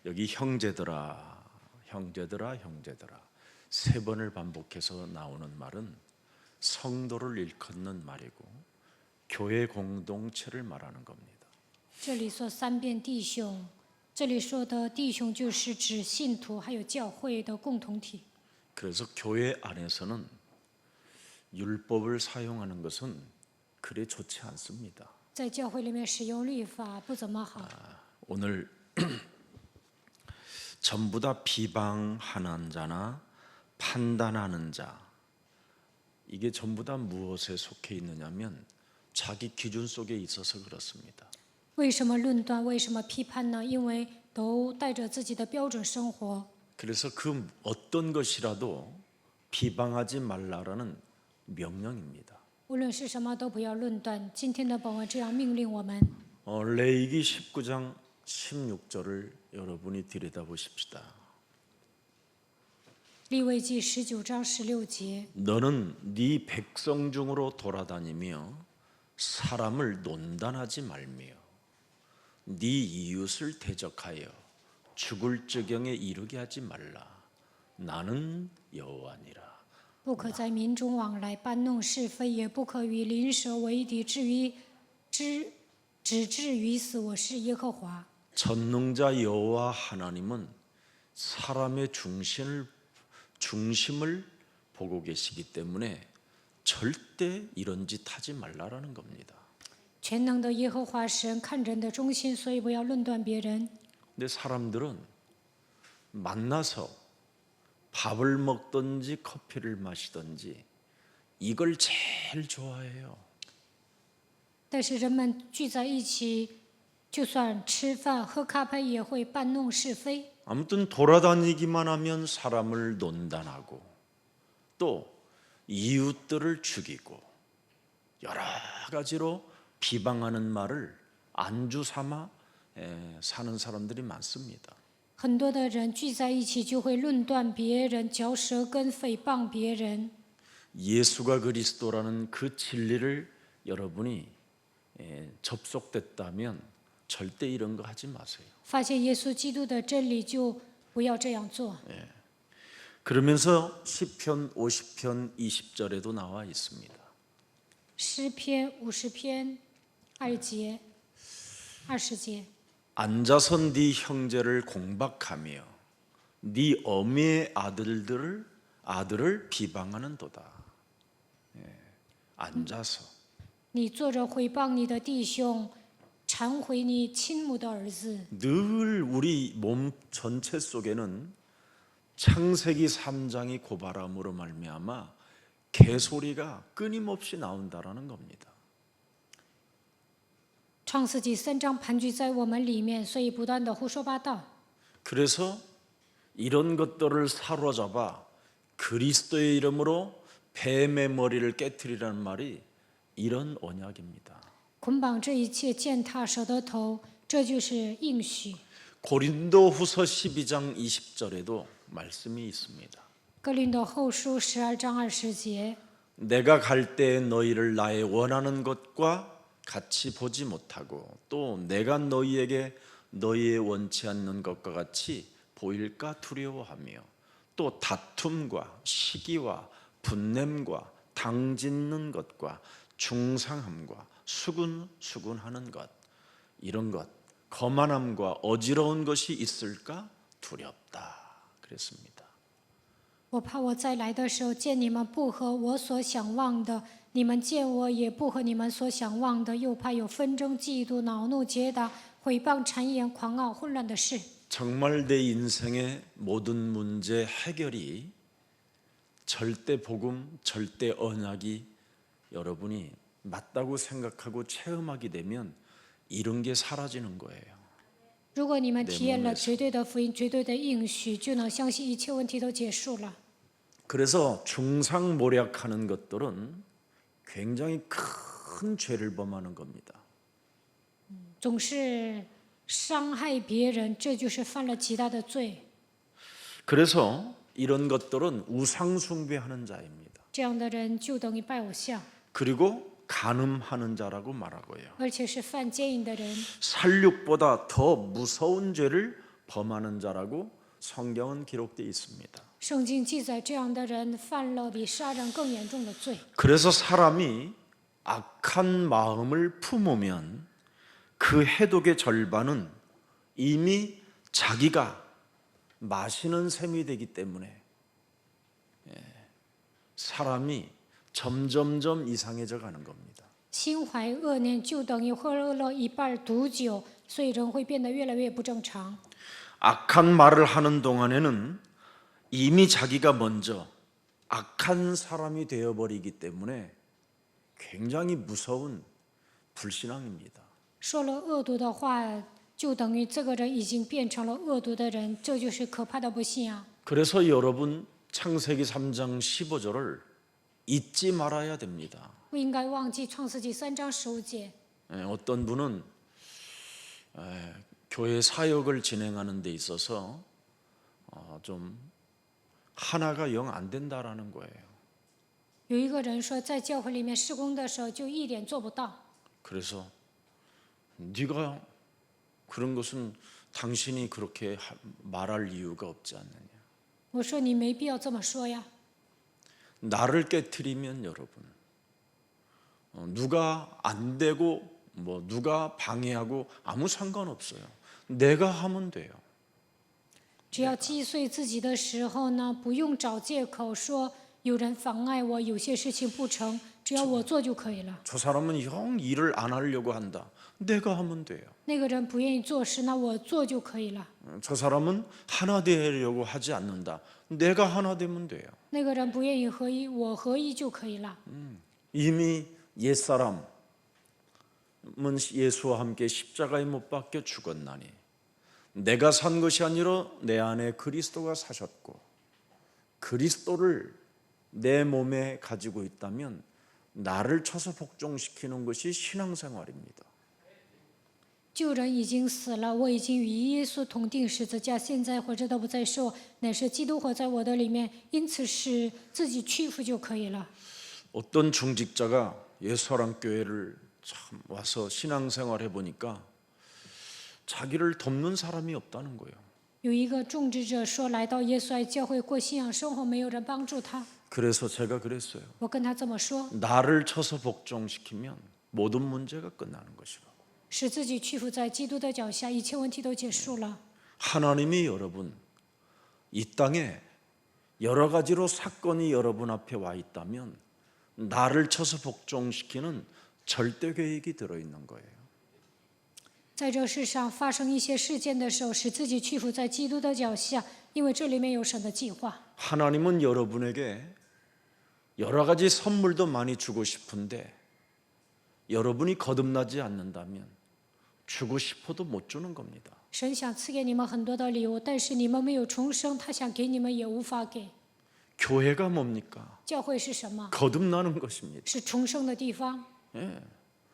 여기 형제들아, 형제들아, 형제들아 세 번을 반복해서 나오는 말은 성도를 일컫는 말이고 교회 공동체를 말하는 겁니다. 这里说三遍弟兄，这里说的弟兄就是指信徒还有教会的共同体。 그래서 교회 안에서는 율법을 사용하는 것은 그리 좋지 않습니다. 在教会里面使用律法不怎么好。 오늘 전부 다 비방하는 자나 판단하는 자, 이게 전부 다 무엇에 속해 있느냐면 자기 기준 속에 있어서 그렇습니다. 为什么论断？为什么批判呢？因为都带着自己的标准生活。 그래서 그 어떤 것이라도 비방하지 말라라는 명령입니다. 无论是什么都不要论断。今天的本文这样命令我们。 레위기 19장 16절을 여러분이 들여다보십시다. 利未记19章16节， 너는 네 백성 중으로 돌아다니며 사람을 논단하지 말며 네 이웃을 대적하여 죽을 지경에 이르게 하지 말라. 나는 여호와니라. 不可在民中往来搬弄是非，也不可与邻舍为敌，只至于死。我是耶和华。 전능자 여호와 하나님은 사람의 중심을 보고 계시기 때문에 절대 이런 짓 하지 말라라는 겁니다. 全能的耶和华神看人的中心，所以不要论断别人。 근데 사람들은 만나서 밥을 먹든지 커피를 마시든지 이걸 제일 좋아해요. 但是人们聚在一起，就算吃饭喝咖啡，也会搬弄是非。 아무튼 돌아다니기만 하면 사람을 논단하고 또 이웃들을 죽이고 여러 가지로 비방하는 말을 안주 삼아 사는 사람들이 많습니다. 很多的人聚在一起，就会论断别人、嚼舌根、诽谤别人。 예수가 그리스도라는 그 진리를 여러분이 접속됐다면 절대 이런 거 하지 마세요. 发现耶稣基督的真理，就不要这样做。 그러면서 시편 50편 20절에도 나와 있습니다. 诗篇50篇2节、20节。 앉아서 네 형제를 공박하며 네 어미의 아들을 비방하는도다. 앉아서 你坐着毁谤你的弟兄，忏悔你亲母的儿子。 늘 우리 몸 전체 속에는 창세기 3장이 고발함으로 말미암아 개소리가 끊임없이 나온다라는 겁니다. 创世纪3章盘踞在我们里面，所以不断的胡说八道。 그래서 이런 것들을 사로잡아 그리스도의 이름으로 뱀의 머리를 깨트리라는 말이 이런 언약입니다. 捆绑这一切，践踏蛇的头，这就是应许。 고린도후서 12장 20절에도 말씀이 있습니다. 哥林多后书12章20节， 내가 갈 때 너희를 나의 원하는 것과 같이 보지 못하고 또 내가 너희에게 너희의 원치 않는 것과 같이 보일까 두려워하며 또 다툼과 시기와 분냄과 당짓는 것과 중상함과 수군수군하는 것, 이런 것, 거만함과 어지러운 것이 있을까 두렵다 그랬습니다. 我怕我再来的时候见你们不合我所想望的，你们见我也不合你们所想望的，又怕有纷争、嫉妒、恼怒、结党、毁谤、谗言、狂傲、混乱的事。 정말 내 인생의 모든 문제 해결이 절대 복음, 절대 언약이 여러분이 맞다고 생각하고 체험하게 되면 이런 게 사라지는 거예요. 如果你们体验了绝对的福音、绝对的应许，就能相信一切问题都结束了。 그래서 중상모략하는 것들은 굉장히 큰 죄를 범하는 겁니다. 总是伤害别人，这就是犯了极大的罪。 그래서 이런 것들은 우상 숭배하는 자입니다. 这样的人就等于拜偶像， 그리고 간음하는 자라고 말하고요. 而且是犯奸淫的人， 살육보다 더 무서운 죄를 범하는 자라고 성경은 기록되어 있습니다. 圣经记载这样的人犯了比杀人更严重的罪。 그래서 사람이 악한 마음을 품으면 그 해독의 절반은 이미 자기가 마시는 셈이 되기 때문에 사람이 점점점 이상해져 가는 겁니다. 心怀恶念就等于喝了一半毒酒，所以人会变得越来越不正常。 악한 말을 하는 동안에는 이미 자기가 먼저 악한 사람이 되어버리기 때문에 굉장히 무서운 불신앙입니다. 说了恶毒的话，就等于这个人已经变成了恶毒的人，这就是可怕的不信仰。 그래서 여러분 창세기 3장 15절을 잊지 말아야 됩니다. 不应该忘记创世纪3章15节。 어떤 분은 교회 사역을 진행하는 데 있어서 좀 하나가 영 안 된다라는 거예요. 有一个人说，在教会里面施工的时候就一点做不到。 그래서 네가 그런 것은 당신이 그렇게 말할 이유가 없지 않느냐. 我说你没必要这么说呀。 나를 깨트리면 여러분 누가 안 되고 뭐 누가 방해하고 아무 상관없어요. 내가 하면 돼요. 只要击碎自己的时候呢，不用找借口说有人妨碍我，有些事情不成，只要我做就可以了。 저 사람은 영 일을 안 하려고 한다. 내가 하면 돼요. 那个人不愿意做事，那我做就可以了。 저 사람은 하나 되려고 하지 않는다. 내가 하나 되면 돼요. 那个人不愿意合一，我合一就可以了。 이미 옛사람은 예수와 함께 십자가에 못 박혀 죽었나니 내가 산 것이 아니라 내 안에 그리스도가 사셨고 그리스도를 내 몸에 가지고 있다면 나를 쳐서 복종시키는 것이 신앙생활입니다. 旧人已经死了，我已经与耶稣同定十字架，现在活着的不再是我，乃是基督活在我的里面，因此是自己屈服就可以了。 어떤 중직자가 예수사랑교회를 참 와서 신앙생활해 보니까 자기를 돕는 사람이 없다는 거예요. 有一个种植者说，来到耶稣爱教会过信仰生活，没有人帮助他。 그래서 제가 그랬어요. 我跟他这么说， 나를 쳐서 복종시키면 모든 문제가 끝나는 것이고 使自己屈服在基督的脚下，一切问题都结束了。 하나님이 여러분 이 땅에 여러 가지로 사건이 여러분 앞에 와 있다면 나를 쳐서 복종시키는 절대 계획이 들어있는 거예요. 在这世上发生一些事件的时候，使自己屈服在基督的脚下，因为这里面有神的计划。 하나님은 여러분에게 여러 가지 선물도 많이 주고 싶은데 여러분이 거듭나지 않는다면 주고 싶어도 못 주는 겁니다. 神想赐给你们很多的礼物，但是你们没有重生，他想给你们也无法给。 교회가 뭡니까? 教会是什么？ 거듭나는 것입니다. 是重生的地方。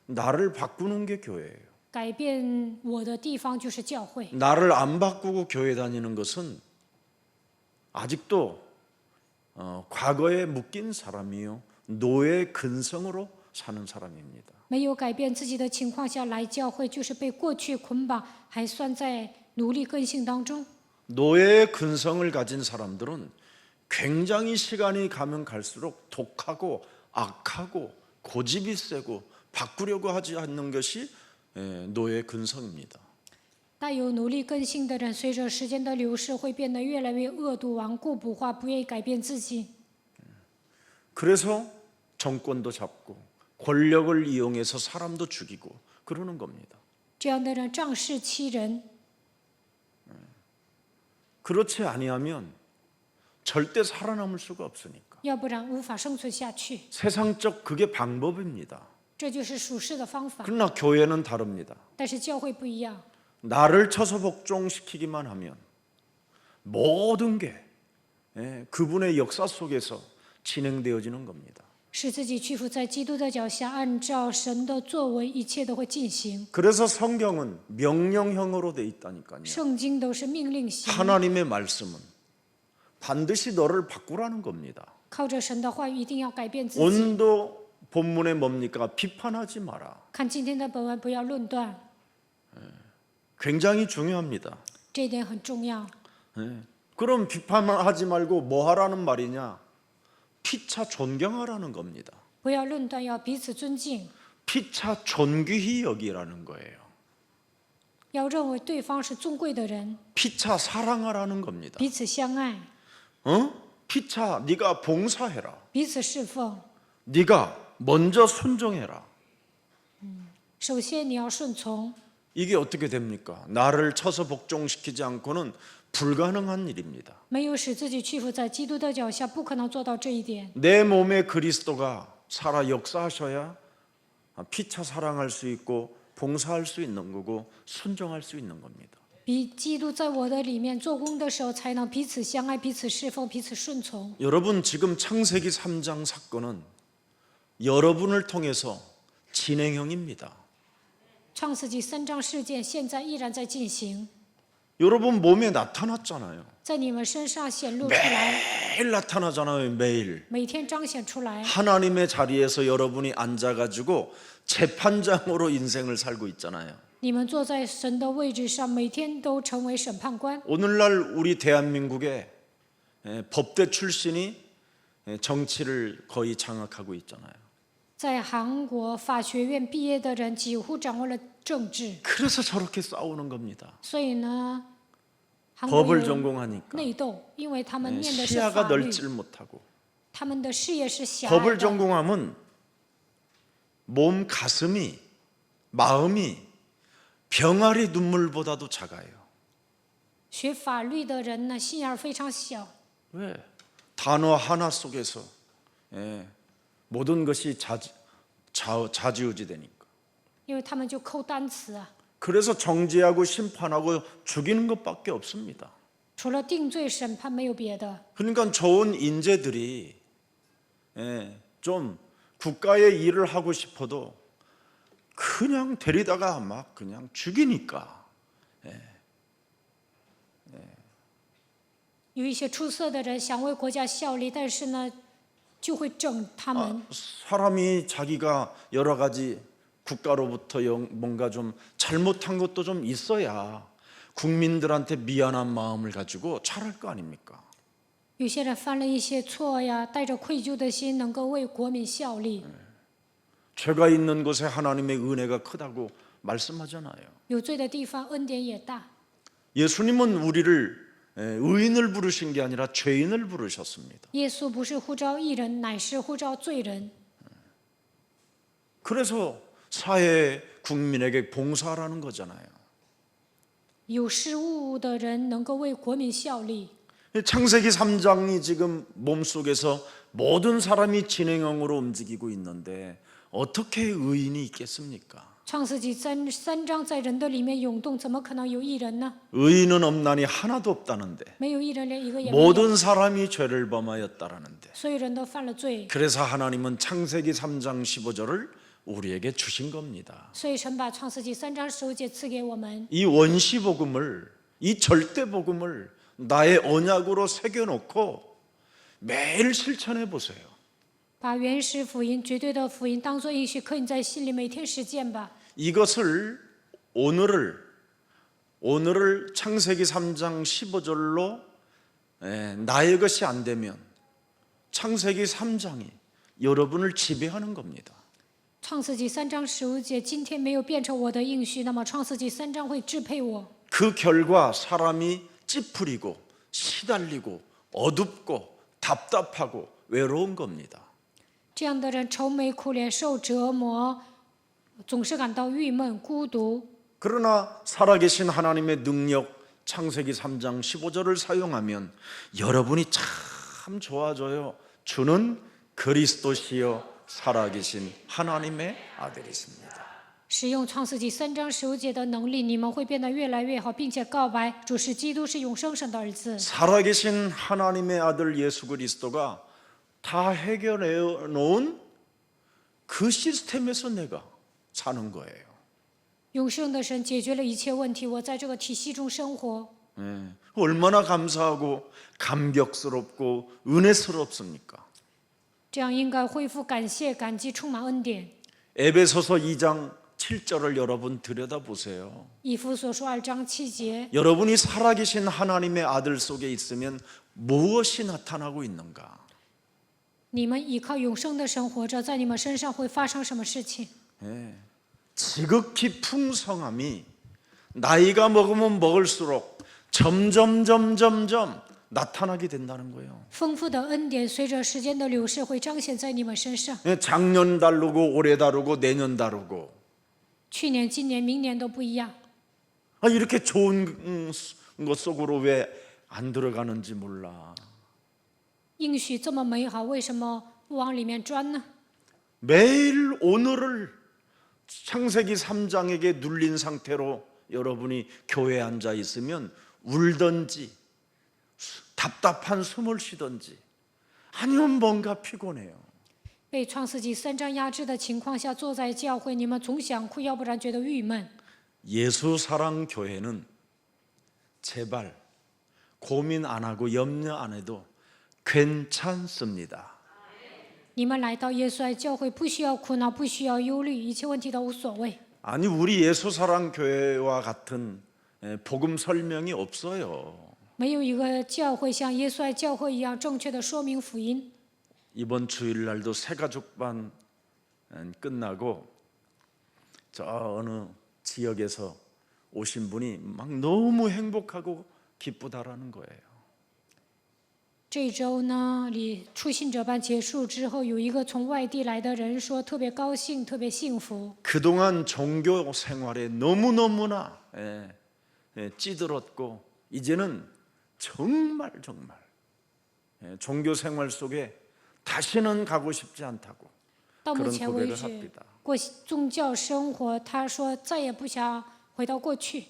나를 바꾸는 게 교회예요. 改变我的地方就是教会。 나를 안 바꾸고 교회 다니는 것은 아직도 과거에 묶인 사람이요 노예 근성으로 사는 사람입니다. 没有改变自己的情况下来教会，就是被过去捆绑，还算在奴隶根性当中。 노예의 근성을 가진 사람들은 굉장히 시간이 가면 갈수록 독하고 악하고 고집이 세고 바꾸려고 하지 않는 것이 노예의 근성입니다. 带有奴隶根性的人，随着时间的流逝，会变得越来越恶毒、顽固不化，不愿意改变自己。 그래서 정권도 잡고 권력을 이용해서 사람도 죽이고 그러는 겁니다. 这样的人仗势欺人， 그렇지 아니하면 절대 살아남을 수가 없으니까. 要不然无法生存下去。 세상적 그게 방법입니다. 这就是属世的方法。 그러나 교회는 다릅니다. 但是教会不一样， 나를 쳐서 복종시키기만 하면 모든 게 그분의 역사 속에서 진행되어지는 겁니다. 使自己屈服在基督的脚下，按照神的作为，一切都会进行。 그래서 성경은 명령형으로 돼 있다니까요. 圣经都是命令型， 하나님의 말씀은 반드시 너를 바꾸라는 겁니다. 靠着神的话语，一定要改变自己。 오늘도 본문에 뭡니까? 비판하지 마라. 看今天的本文，不要论断， 굉장히 중요합니다. 这一点很重要。 그럼 비판하지 말고 뭐 하라는 말이냐? 피차 존경하라는 겁니다. 不要论断，要彼此尊敬， 피차 존귀히 여기라는 거예요. 要认为对方是尊贵的人， 피차 사랑하라는 겁니다. 彼此相爱， 피차 네가 봉사해라. 彼此侍奉。 네가 먼저 순종해라. 首先你要顺从， 이게 어떻게 됩니까? 나를 쳐서 복종시키지 않고는 불가능한 일입니다. 没有使自己屈服在基督的脚下，不可能做到这一点。 내 몸에 그리스도가 살아 역사하셔야 피차 사랑할 수 있고 봉사할 수 있는 거고 순종할 수 있는 겁니다. 比基督在我的里面做工的时候，才能彼此相爱、彼此侍奉、彼此顺从。 여러분 지금 창세기 3장 사건은 여러분을 통해서 진행형입니다. 创世纪3章事件现在依然在进行， 여러분 몸에 나타났잖아요. 在你们身上显露出来， 매일 나타나잖아요. 매일. 每天彰显出来。 하나님의 자리에서 여러분이 앉아가지고 재판장으로 인생을 살고 있잖아요. 你们坐在神的位置上，每天都成为审判官。 오늘날 우리 대한민국의 법대 출신이 정치를 거의 장악하고 있잖아요. 在韩国法学院毕业的人几乎掌握了政治， 그래서 저렇게 싸우는 겁니다. 所以呢，韩国 법을 有 전공하니까 内斗，因为他们念的是 시야가 法律， 넓지를 못하고 他们的视野是狭隘 법을 的。 전공하면 몸 가슴이 마음이 병아리 눈물보다도 작아요. 学法律的人呢，心眼儿非常小， 왜? 단어 하나 속에서 모든 것이 좌지우지 되니까. 因为他们就抠单词啊， 그래서 정죄하고 심판하고 죽이는 것밖에 없습니다. 除了定罪审判没有别的。 그러니까 좋은 인재들이 좀 국가의 일을 하고 싶어도 그냥 데리다가 막 그냥 죽이니까. 有一些出色的人想为国家效力，但是呢，就会整他们。 사람이 자기가 여러 가지 국가로부터 뭔가 좀 잘못한 것도 좀 있어야 국민들한테 미안한 마음을 가지고 잘할 거 아닙니까? 有些人犯了一些错呀，带着愧疚的心，能够为国民效力。 죄가 있는 곳에 하나님의 은혜가 크다고 말씀하잖아요. 有罪的地方，恩典也大。 예수님은 우리를 의인을 부르신 게 아니라 죄인을 부르셨습니다. 耶稣不是呼召义人，乃是呼召罪人。 그래서 사회 국민에게 봉사하라는 거잖아요. 有失误的人能够为国民效力。 창세기 3장이 지금 몸속에서 모든 사람이 진행형으로 움직이고 있는데 어떻게 의인이 있겠습니까? 创世纪三章在人的里面涌动，怎么可能有义人呢？ 의인은 없나니 하나도 없다는데 没有义人，连一个也没有。 모든 사람이 죄를 범하였다라는데 所有人都犯了罪， 그래서 하나님은 창세기 3장 15절을 우리에게 주신 겁니다. 所以神把创世纪3章15节赐给我们。 이 원시복음을 이 절대복음을 나의 언약으로 새겨놓고 매일 실천해 보세요. 把原始福音、绝对的福音当作应许，刻印在心里，每天实践吧。 이것을 오늘을 창세기 3장 15절로 나의 것이 안 되면 창세기 3장이 여러분을 지배하는 겁니다. 创世纪3章15节，今天没有变成我的应许，那么创世纪3章会支配我。 그 결과 사람이 찌푸리고 시달리고 어둡고 답답하고 외로운 겁니다. 这样的人愁眉苦脸，受折磨，总是感到郁闷、孤独。 그러나 살아계신 하나님의 능력 창세기 3장 15절을 사용하면 여러분이 참 좋아져요. 주는 그리스도시요 살아계신 하나님의 아들이십니다. 使用创世纪3章15节的能力，你们会变得越来越好，并且告白主是基督，是永生神的儿子。 살아계신 하나님의 아들 예수 그리스도가 다 해결해 놓은 그 시스템에서 내가 사는 거예요. 永生的神解决了一切问题，我在这个体系中生活， 얼마나 감사하고 감격스럽고 은혜스럽습니까? 这样应该恢复感谢、感激，充满恩典。 에베소서 2장 7절을 여러분 들여다보세요. 以弗所书2章7节， 여러분이 살아계신 하나님의 아들 속에 있으면 무엇이 나타나고 있는가? 你们依靠永生的神活着，在你们身上会发生什么事情？ 지극히 풍성함이 나이가 먹으면 먹을수록 점점 나타나게 된다는 거예요. 丰富的恩典随着时间的流逝会彰显在你们身上。 작년 다르고 올해 다르고 내년 다르고 去年、今年、明年都不一样。 이렇게 좋은 것 속으로 왜 안 들어가는지 몰라. 应许这么美好，为什么不往里面钻呢？ 매일 오늘을 창세기 3장에게 눌린 상태로 여러분이 교회에 앉아 있으면 울든지 답답한 숨을 쉬든지 아니면 뭔가 피곤해요. 被创世纪3章压制的情况下，坐在教会，你们总想哭，要不然觉得郁闷。 예수 사랑 교회는 제발 고민 안 하고 염려 안 해도 괜찮습니다. 你们来到耶稣爱教会，不需要苦恼，不需要忧虑，一切问题都无所谓。 아니 우리 예수 사랑 교회와 같은 복음 설명이 없어요. 没有一个教会像耶稣爱教会一样正确的说明福音。 이번 주일날도 새가족반 끝나고 저 어느 지역에서 오신 분이 막 너무 행복하고 기쁘다라는 거예요. 这一周呢，初信者班结束之后，有一个从外地来的人说特别高兴，特别幸福。 그동안 종교 생활에 너무너무나 찌들었고 이제는 정말 종교 생활 속에 다시는 가고 싶지 않다고 到目 그런 前为 고백을 止， 합니다. 过宗教生活，他说再也不想回到过去。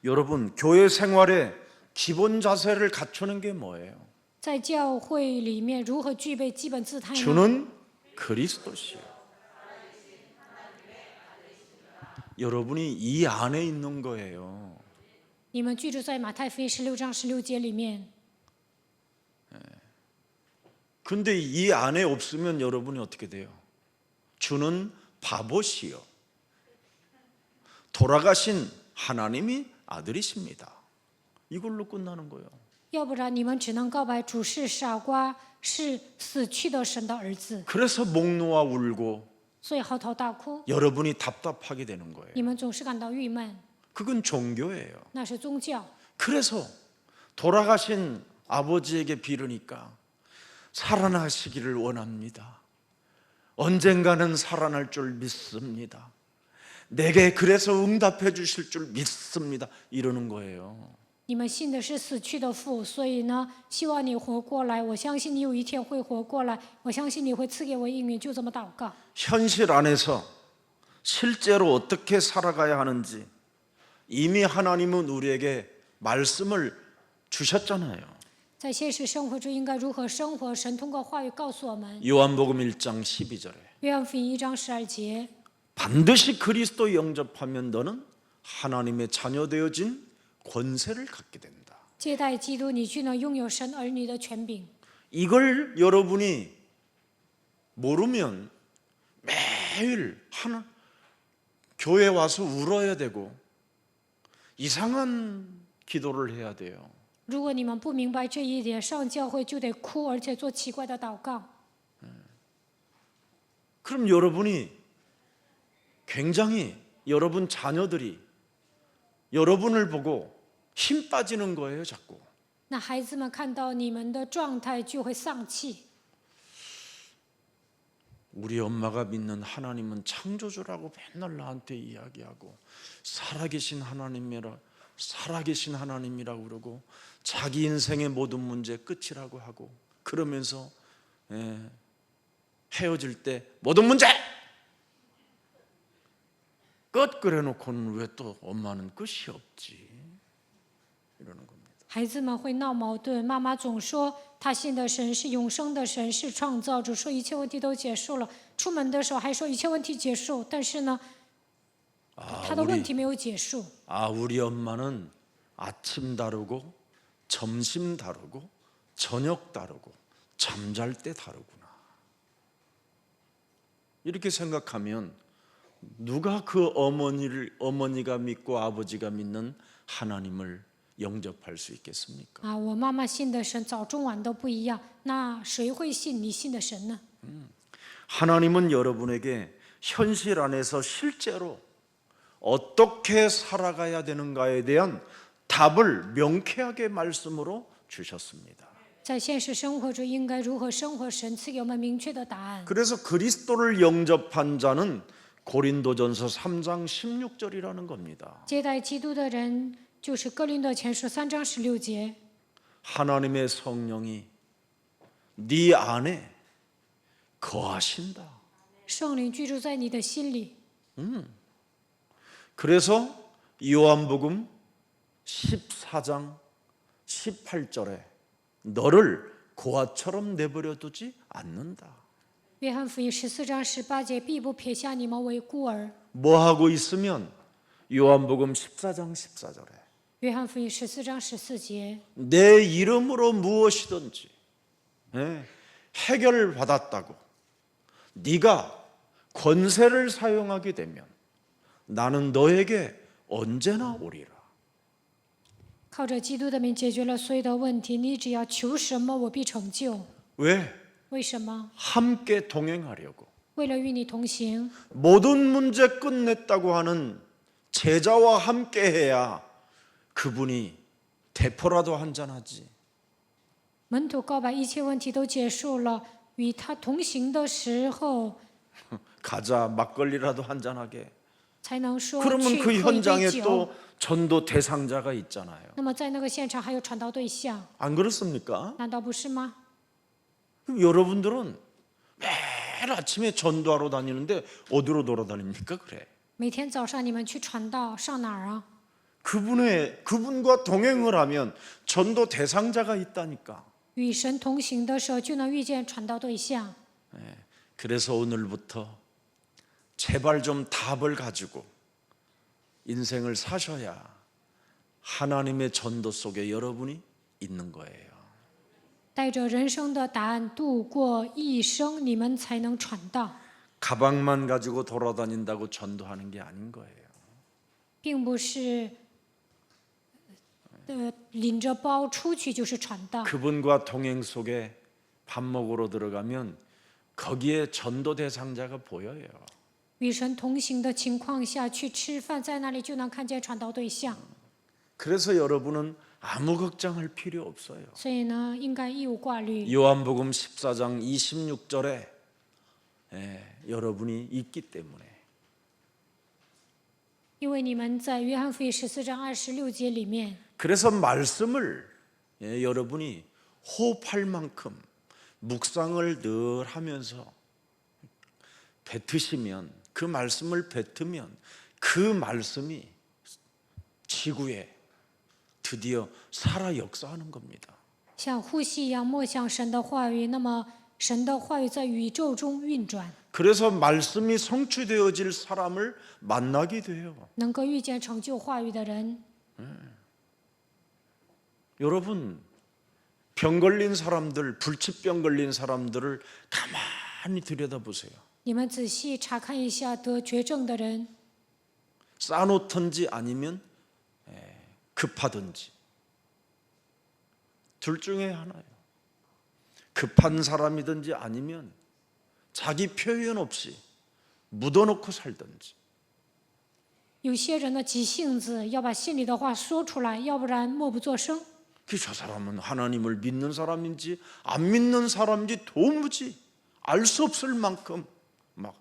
여러분 교회 생활의 기본 자세를 갖추는 게 뭐예요? 在教会里面如何具备基本姿态呢？ 주는 그리스도시요. 여러분이 이 안에 있는 거예요. 你们居住在马太福音16章16节里面， 근데 이 안에 없으면 여러분이 어떻게 돼요? 주는 바보시요. 돌아가신 하나님이 아들이십니다. 이걸로 끝나는 거예요. 要不然你们只能告白主是傻瓜，是死去的神的儿子， 그래서 목 놓아 울고 所以嚎啕大哭。 여러분이 답답하게 되는 거예요. 你们总是感到郁闷， 그건 종교예요. 那是宗教。 그래서 돌아가신 아버지에게 빌으니까 살아나시기를 원합니다. 언젠가는 살아날 줄 믿습니다. 내게 그래서 응답해 주실 줄 믿습니다. 이러는 거예요. 你们信的是死去的父，所以呢，希望你活过来。我相信你有一天会活过来，我相信你会赐给我应允，就这么祷告。 현실 안에서 실제로 어떻게 살아가야 하는지 이미 하나님은 우리에게 말씀을 주셨잖아요. 在现实生活中应该如何生活？神通过话语告诉我们。 요한복음 1장 12절에 约翰福音1章12节， 반드시 그리스도 영접하면 너는 하나님의 자녀 되어진 권세를 갖게 된다. 接待基督，你就能拥有神儿女的权柄。 이걸 여러분이 모르면 매일 교회 와서 울어야 되고 이상한 기도를 해야 돼요. 如果你们不明白这一点，上教会就得哭，而且做奇怪的祷告。 그럼 여러분이 굉장히 여러분 자녀들이 여러분을 보고 힘 빠지는 거예요, 자꾸. 那孩子们看到你们的状态就会丧气。 우리 엄마가 믿는 하나님은 창조주라고 맨날 나한테 이야기하고 살아계신 하나님이라고 그러고 자기 인생의 모든 문제 끝이라고 하고 그러면서 헤어질 때 모든 문제 끝 그래놓고는 왜 또 엄마는 끝이 없지 이러는 겁니다. 孩子们会闹矛盾，妈妈总说他信的神是永生的神，是创造主，说一切问题都结束了。出门的时候还说一切问题结束，但是呢，他的问题没有结束。 우리 엄마는 아침 다르고 점심 다르고 저녁 다르고 잠잘 때 다르구나. 이렇게 생각하면 누가 그 어머니가 믿고 아버지가 믿는 하나님을 영접할 수 있겠습니까? 啊，我妈妈信的神早中晚都不一样，那谁会信你信的神呢？ 하나님은 여러분에게 현실 안에서 실제로 어떻게 살아가야 되는가에 대한 답을 명쾌하게 말씀으로 주셨습니다. 在现实生活中应该如何生活，神赐给我们明确的答案。 그래서 그리스도를 영접한 자는 고린도전서 3장 16절이라는 겁니다. 接待基督的人，就是哥林多前书3章16节， 하나님의 성령이 네 안에 거하신다. 圣灵居住在你的心里。 그래서 요한복음 14장 18절에 너를 고아처럼 내버려 두지 않는다. 约翰福音14章18节，必不撇下你们为孤儿。 뭐 하고 있으면 요한복음 14장 14절에 约翰福音14章14节， 내 이름으로 무엇이든지 해결받았다고 네가 권세를 사용하게 되면 나는 너에게 언제나 오리라. 靠着基督的名解决了所有的问题，你只要求什么，我必成就。 왜? 为什么？ 함께 동행하려고. 为了与你同行。 모든 문제 끝냈다고 하는 제자와 함께 해야 그분이 대포라도 한잔하지. 门徒告白一切问题都结束了，与他同行的时候， 가자 막걸리라도 한잔하게. 才能说 그러면 去 그 喝一 현장에 杯酒。 또 전도 대상자가 있잖아요. 那么在那个现场还有传道对象， 안 그렇습니까? 难道不是吗？ 그럼 여러분들은 매일 아침에 전도하러 다니는데 어디로 돌아다닙니까? 그래. 每天早上你们去传道，上哪儿啊？ 그분과 동행을 하면 전도 대상자가 있다니까. 与神同行的时候，就能遇见传道对象。 그래서 오늘부터 제발 좀 답을 가지고 인생을 사셔야 하나님의 전도 속에 여러분이 있는 거예요. 带着人生的答案度过一生，你们才能传道， 가방만 가지고 돌아다닌다고 전도하는 게 아닌 거예요. 并不是领着包出去就是传道。 그분과 동행 속에 밥 먹으러 들어가면 거기에 전도 대상자가 보여요. 与神同行的情况下去吃饭，在那里就能看见传道对象。 그래서 여러분은 아무 걱정할 필요 없어요. 所以呢，应该一无挂虑。 요한복음 14장 26절에 여러분이 있기 때문에 因为你们在约翰福音14章26节里面， 그래서 말씀을 여러분이 호흡할 만큼 묵상을 늘 하면서 뱉으시면 그 말씀을 뱉으면 그 말씀이 지구에 드디어 살아 역사하는 겁니다. 像呼吸一样默想神的话语，那么神的话语在宇宙中运转， 그래서 말씀이 성취되어질 사람을 만나게 돼요. 能够遇见成就话语的人。 여러분 병 걸린 사람들, 불치병 걸린 사람들을 가만히 들여다보세요. 你们仔细查看一下得绝症的人， 싸놓든지 아니면 급하든지 둘 중에 하나예요. 급한 사람이든지 아니면 자기 표현 없이 묻어놓고 살든지. 有些人呢急性子，要把心里的话说出来，要不然默不作声。 저 사람은 하나님을 믿는 사람인지 안 믿는 사람인지 도무지 알 수 없을 만큼 막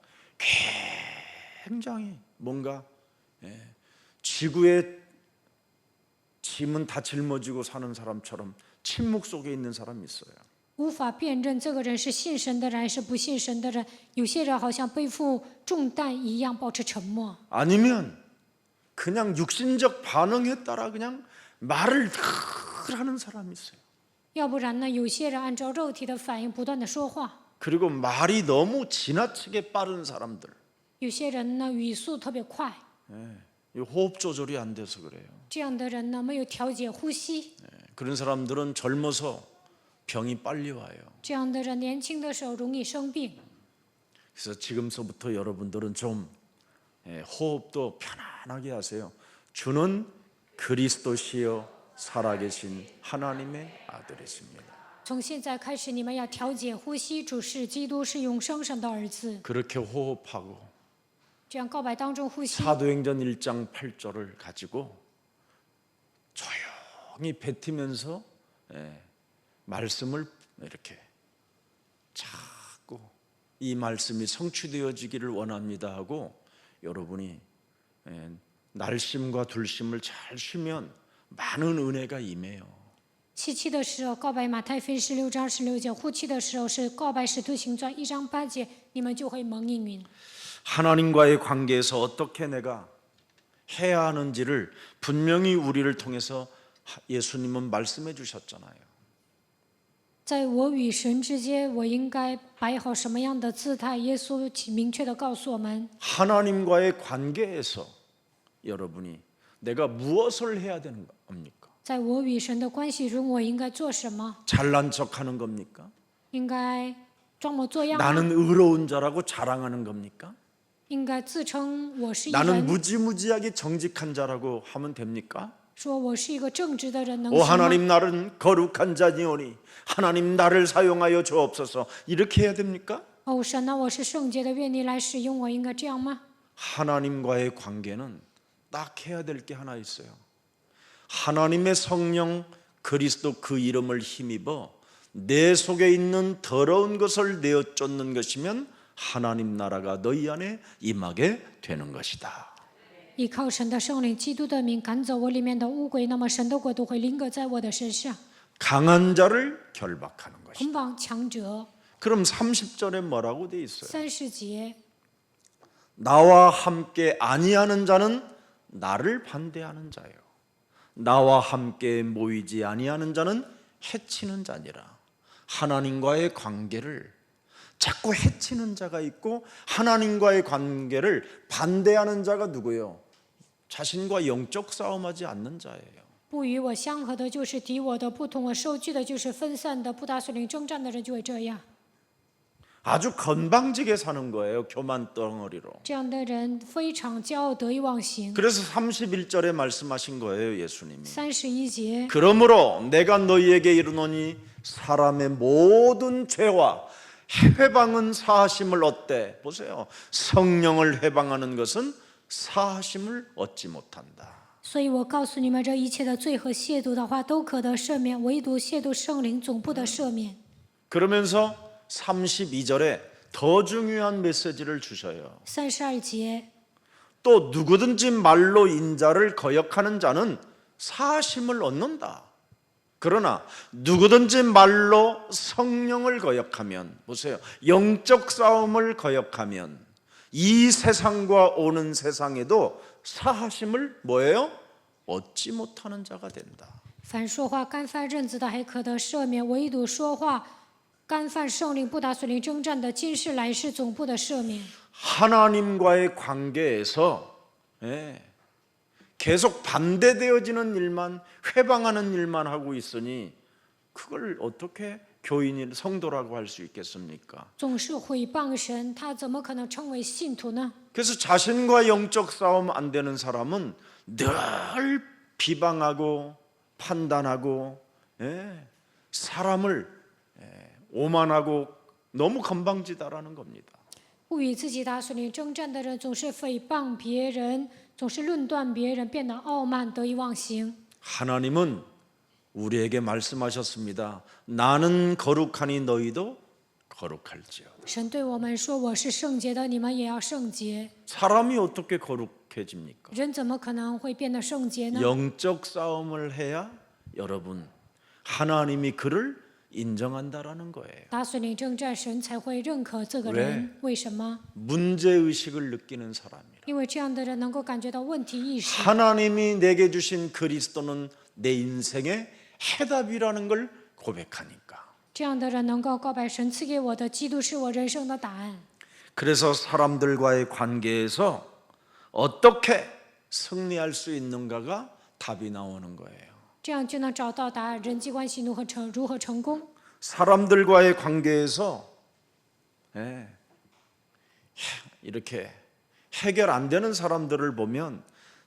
굉장히 뭔가 지구의 짐은 다 짊어지고 사는 사람처럼 침묵 속에 있는 사람이 있어요. 无法辨认这个人是信神的人还是不信神的人。有些人好像背负重担一样，保持沉默。 아니면 그냥 육신적 반응에 따라 그냥 말을 늘 하는 사람이 있어요. 要不然呢，有些人按照肉体的反应不断的说话， 그리고 말이 너무 지나치게 빠른 사람들. 有些人呢语速特别快。 이 호흡 조절이 안 돼서 그래요. 这样的人呢没有调节呼吸， 그런 사람들은 젊어서 병이 빨리 와요. 这样的人年轻的时候容易生病。 그래서 지금서부터 여러분들은 좀 호흡도 편안하게 하세요. 주는 그리스도시요 살아계신 하나님의 아들이십니다. 从现在开始，你们要调节呼吸。主是基督，是永生神的儿子。 그렇게 호흡하고 这样告白当中呼吸， 사도행전 1장 8절을 가지고 조용히 뱉으면서 말씀을 이렇게 자꾸 이 말씀이 성취되어지기를 원합니다 하고 여러분이 날심과 둘심을 잘 쉬면 많은 은혜가 임해요. 吸气的时候告白马太福音16章26节，呼气的时候是告白使徒行传1章8节，你们就会蒙应允。 하나님과의 관계에서 어떻게 내가 해야 하는지를 분명히 우리를 통해서 예수님은 말씀해 주셨잖아요. 在我与神之间，我应该摆好什么样的姿态？耶稣明确的告诉我们， 하나님과의 관계에서 여러분이 내가 무엇을 해야 되는 겁니까? 在我与神的关系中，我应该做什么？ 잘난 척하는 겁니까? 应该装模作样吗？ 나는 의로운 자라고 자랑하는 겁니까? 应该自称我是一 나는 人， 무지무지하게 정직한 자라고 하면 됩니까? 说我是一个正直的人，能 오 行吗？ 하나님 나는 거룩한 자니오니 하나님 나를 사용하여 주옵소서 이렇게 해야 됩니까? 哦，神啊，我是圣洁的，愿你来使用我，应该这样吗？ 하나님과의 관계는 딱 해야 될 게 하나 있어요. 하나님의 성령 그리스도 그 이름을 힘입어 내 속에 있는 더러운 것을 내어 쫓는 것이면 하나님 나라가 너희 안에 임하게 되는 것이다. 依靠神的圣灵，基督的名赶走我里面的污鬼，那么神的国度会临格在我的身上， 강한 자를 결박하는 것이다. 捆绑强者。 그럼 30절에 뭐라고 돼 있어요? 30节， 나와 함께 아니하는 자는 나를 반대하는 자요. 나와 함께 모이지 아니하는 자는 해치는 자니라. 하나님과의 관계를 자꾸 해치는 자가 있고 하나님과의 관계를 반대하는 자가 누구예요? 자신과 영적 싸움하지 않는 자예요. 不与我相合的，就是敌我的；不同我受据的，就是分散的。不打属灵征战的人就会这样。 아주 건방지게 사는 거예요. 교만 덩어리로. 这样的人非常骄傲，得意忘形。 그래서 31절에 말씀하신 거예요, 예수님이. 31节， 그러므로 내가 너희에게 이르노니 사람의 모든 죄와 해방은 사하심을 얻되 보세요. 성령을 해방하는 것은 사하심을 얻지 못한다. 所以我告诉你们，这一切的罪和亵渎的话都可得赦免，唯独亵渎圣灵总不得赦免。 그러면서 32절에 더 중요한 메시지를 주셔요. 32节， 또 누구든지 말로 인자를 거역하는 자는 사하심을 얻는다. 그러나 누구든지 말로 성령을 거역하면 보세요. 영적 싸움을 거역하면 이 세상과 오는 세상에도 사하심을 뭐예요? 얻지 못하는 자가 된다. 凡说话干犯认子的，还可得赦免；唯独说话干犯圣灵、不打属灵征战的，今世来世总不得赦免。 하나님과의 관계에서 계속 반대되어지는 일만 회방하는 일만 하고 있으니 그걸 어떻게 교인이 성도라고 할 수 있겠습니까? 总是毁谤神，他怎么可能称为信徒呢？ 그래서 자신과 영적 싸움 안 되는 사람은 늘 비방하고 판단하고 사람을 오만하고 너무 건방지다라는 겁니다. 不与自己打属灵征战的人，总是诽谤别人，总是论断别人，变得傲慢，得意忘形。 하나님은 우리에게 말씀하셨습니다. 나는 거룩하니 너희도 거룩할지어다. 神对我们说：“我是圣洁的，你们也要圣洁。 사람이 어떻게 거룩해집니까? 人怎么可能会变得圣洁呢？ 영적 싸움을 해야 여러분 하나님이 그를 인정한다라는 거예요. 打属灵征战，神才会认可这个人。为什么？ 문제의식을 느끼는 사람이라. 因为这样的人能够感觉到问题意识。 하나님이 내게 주신 그리스도는 내 인생의 해답이라는 걸 고백하니까. 这样的人能够告白神赐给我的基督是我人生的答案。 그래서 사람들과의 관계에서 어떻게 승리할 수 있는가가 답이 나오는 거예요. 这样就能找到答案。人际关系如何成功？ 사람들과의 관계에서 이렇게 해결 안 되는 사람들을 보면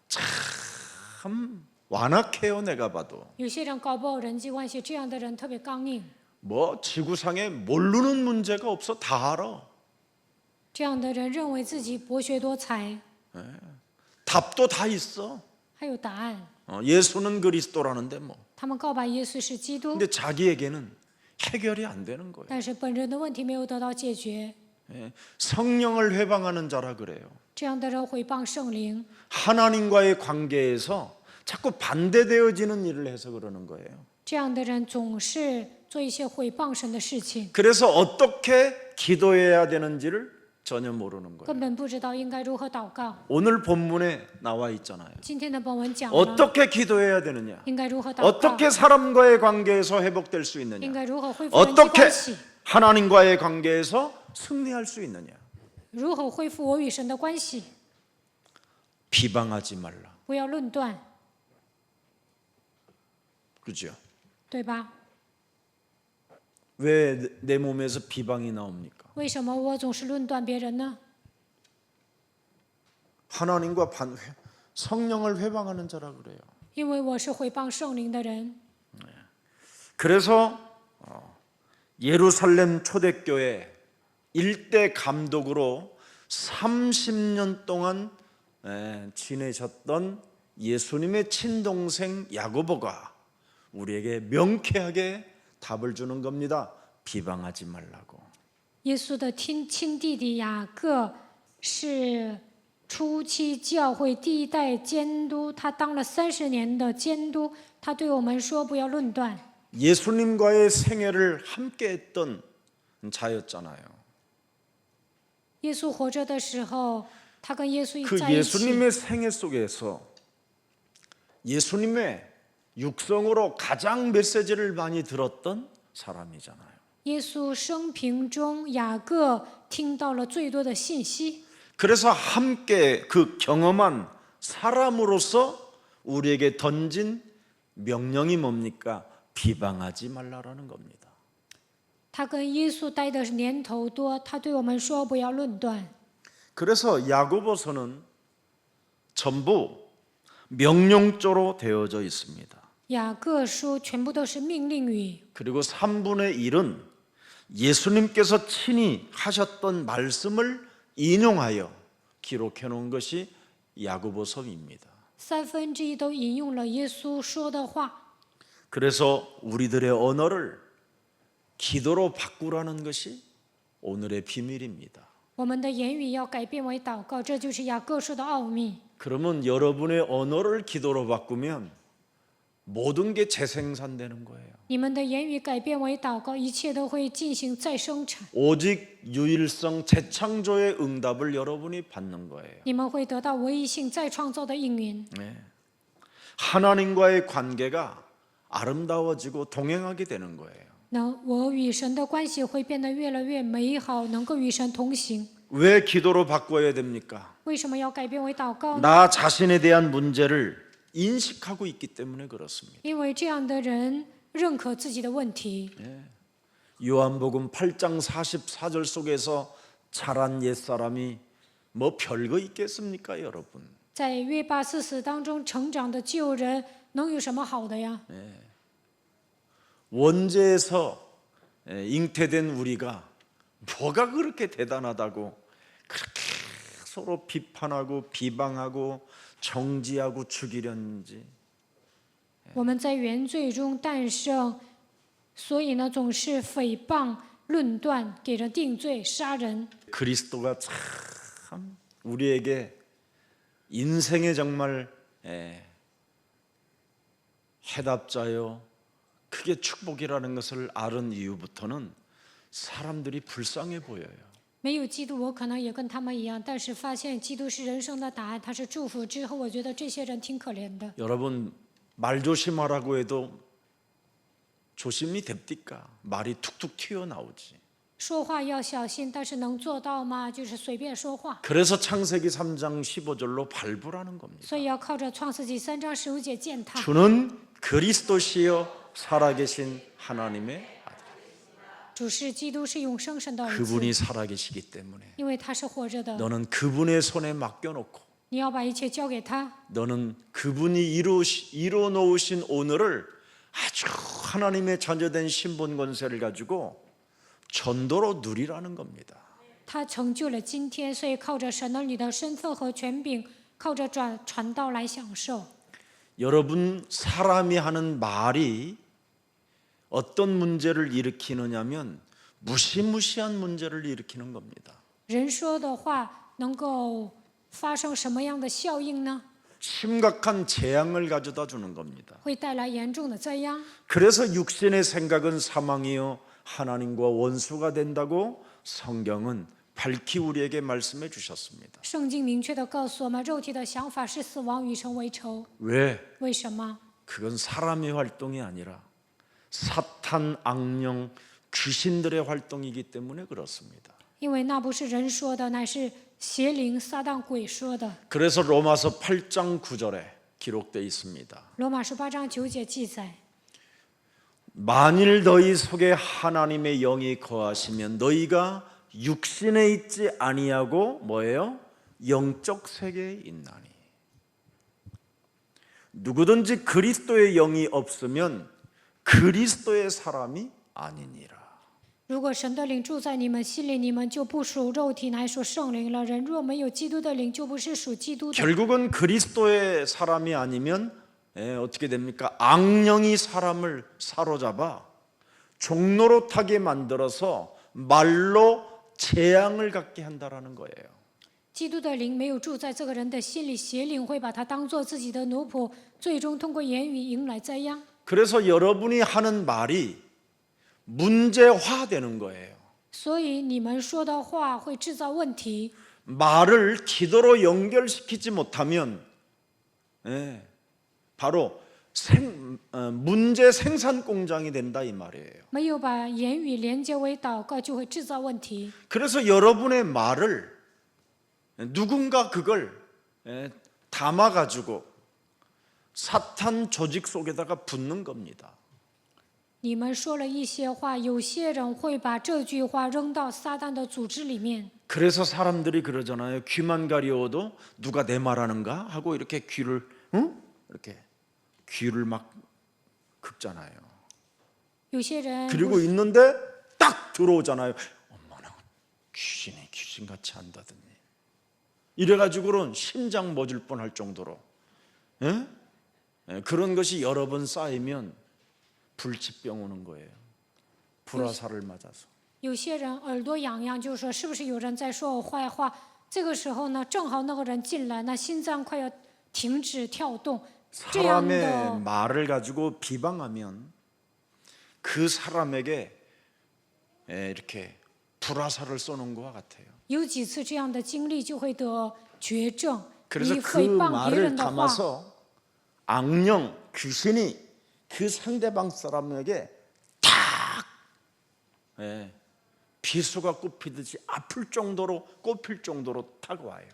참 완악해요. 내가 봐도 有些人搞不好人际关系，这样的人特别刚硬， 뭐 지구상에 모르는 문제가 없어. 다 알아. 这样的人认为自己博学多才， 답도 다 있어. 还有答案。 예수는 그리스도라는데 뭐. 他们告白耶稣是基督， 근데 자기에게는 해결이 안 되는 거예요. 但是本人的问题没有得到解决。 성령을 회방하는 자라 그래요. 这样的人毁谤圣灵， 하나님과의 관계에서 자꾸 반대되어지는 일을 해서 그러는 거예요. 这样的人总是做一些毁谤神的事情， 그래서 어떻게 기도해야 되는지를 전혀 모르는 거예요. 根本不知道应该如何祷告。 오늘 본문에 나와 있잖아요. 今天的本文讲了 어떻게 기도해야 되느냐? 应该如何祷告， 어떻게 사람과의 관계에서 회복될 수 应 있느냐? 该如何恢复人际 어떻게 关系， 하나님과의 관계에서 승리할 수 있느냐? 如何恢复我与神的关系。 비방하지 말라. 不要论断， 그죠? 对吧？ 왜 내 몸에서 비방이 나옵니까? 为什么我总是论断别人呢？ 하나님과 성령을 회방하는 자라 그래요. 因为我是毁谤圣灵的人。 그래서 예루살렘 초대교회 일대 감독으로 30년 동안 지내셨던 예수님의 친동생 야고보가 우리에게 명쾌하게 답을 주는 겁니다. 비방하지 말라고. 耶稣的亲弟弟雅各是初期教会第一代监督，他当了30年的监督，他对我们说不要论断。 예수님과의 생애를 함께했던 자였잖아요. 耶稣活着的时候，他跟耶稣 그 在一起。 예수님의 생애 속에서 예수님의 육성으로 가장 메시지를 많이 들었던 사람이잖아요. 耶稣生平中，雅各听到了最多的信息， 그래서 함께 그 경험한 사람으로서 우리에게 던진 명령이 뭡니까? 비방하지 말라라는 겁니다. 他跟耶稣待的年头多，他对我们说不要论断。 그래서 야고보서는 전부 명령조로 되어져 있습니다. 雅各书全部都是命令语， 그리고 3분의 1은 예수님께서 친히 하셨던 말씀을 인용하여 기록해 놓은 것이 야고보서입니다. 1/3都引用了耶稣说的话。 그래서 우리들의 언어를 기도로 바꾸라는 것이 오늘의 비밀입니다. 我们的言语要改变为祷告，这就是雅各书的奥秘。 그러면 여러분의 언어를 기도로 바꾸면 모든 게 재생산되는 거예요. 你们的言语改变为祷告，一切都会进行再生产。 오직 유일성 재창조의 응답을 여러분이 받는 거예요. 你们会得到唯一性再创造的应允。 하나님과의 관계가 아름다워지고 동행하게 되는 거예요. 我与神的关系会变得越来越美好，能够与神同行。 왜 기도로 바꿔야 됩니까? 为什么要改变为祷告呢？ 나 자신에 대한 문제를 인식하고 있기 때문에 그렇습니다. 因为这样的人认可自己的问题。 요한복음 8장 44절 속에서 자란 옛사람이 뭐 별거 있겠습니까, 여러분? 在约巴四死当中成长的旧人，能有什么好的呀？ 원죄에서 잉태된 우리가 뭐가 그렇게 대단하다고 그렇게 서로 비판하고 비방하고 정지하고 죽이려는지. 我们在原罪中诞生，所以呢，总是诽谤、论断，给人定罪、杀人。 그리스도가 참 우리에게 인생의 정말 해답자요 그게 축복이라는 것을 아는 이후부터는 사람들이 불쌍해 보여요. 没有基督，我可能也跟他们一样，但是发现基督是人生的答案，他是祝福之后，我觉得这些人挺可怜的。 여러분 말 조심하라고 해도 조심이 됩니까? 말이 툭툭 튀어나오지. 说话要小心，但是能做到吗？就是随便说话。 그래서 창세기 3장 15절로 발부라는 겁니다. 所以要靠着创世纪3章15节践踏。 주는 그리스도시여 살아계신 하나님의 아들. 主是基督，是永生神的儿子， 그분이 살아계시기 때문에 因为他是活着的， 너는 그분의 손에 맡겨놓고 你要把一切交给他， 너는 그분이 이루어놓으신 오늘을 아주 하나님의 자녀된 신분 권세를 가지고 전도로 누리라는 겁니다. 他成就了今天，所以靠着神儿女的身份和权柄，靠着传道来享受。 여러분 사람이 하는 말이 어떤 문제를 일으키느냐면 무시무시한 문제를 일으키는 겁니다. 人说的话能够发生什么样的效应呢？ 심각한 재앙을 가져다 주는 겁니다. 会带来严重的灾殃。 그래서 육신의 생각은 사망이요 하나님과 원수가 된다고 성경은 밝히 우리에게 말씀해 주셨습니다. 圣经明确地告诉我们，肉体的想法是死亡，与神为仇。 왜? 为什么？ 그건 사람의 활동이 아니라 사탄, 악령, 귀신들의 활동이기 때문에 그렇습니다. 因为那不是人说的，乃是邪灵、撒旦、鬼说的。 그래서 로마서 8장 9절에 기록되어 있습니다. 罗马书8章9节记载： 만일 너희 속에 하나님의 영이 거하시면 너희가 육신에 있지 아니하고 뭐예요? 영적 세계에 있나니. 누구든지 그리스도의 영이 없으면 그리스도의 사람이 아니니라. 如果神的灵住在你们心里，你们就不属肉体，乃属圣灵了。人若没有基督的灵，就不是属基督的。 결국은 그리스도의 사람이 아니면 어떻게 됩니까? 악령이 사람을 사로잡아 종로로 타게 만들어서 말로 재앙을 갖게 한다라는 거예요. 基督的灵没有住在这个人的心里，邪灵会把他当做自己的奴仆，最终通过言语迎来灾殃。 그래서 여러분이 하는 말이 문제화되는 거예요. 所以你们说的话会制造问题。 말을 기도로 연결시키지 못하면 바로 문제 생산 공장이 된다 이 말이에요. 没有把言语连接为祷告，就会制造问题。 그래서 여러분의 말을 누군가 그걸 담아가지고 사탄 조직 속에다가 붓는 겁니다. 你们说了一些话，有些人会把这句话扔到撒旦的组织里面。 그래서 사람들이 그러잖아요. 귀만 가려워도 누가 내 말하는가 하고 이렇게 귀를 이렇게 귀를 막 긁잖아요. 有些人 그리고 있는데 딱 들어오잖아요. 엄마나 귀신이 귀신같이 한다더니 이래가지고는 심장 멎을 뻔할 정도로 그런 것이 여러 번 쌓이면 불치병 오는 거예요. 불화살을 맞아서. 有些人耳朵痒痒，就说是不是有人在说我坏话？这个时候呢，正好那个人进来，那心脏快要停止跳动。这样 사람의 的 말을 가지고 비방하면 그 사람에게 이렇게 불화살을 쏘는 것과 같아요. 有几次这样的经历，就会得绝症。 그래서 你 그 诽谤别 말을 人的话， 담아서 악령, 귀신이 그 상대방 사람에게 탁 비수가 꼽히듯이 아플 정도로 꼽힐 정도로 탁 와요.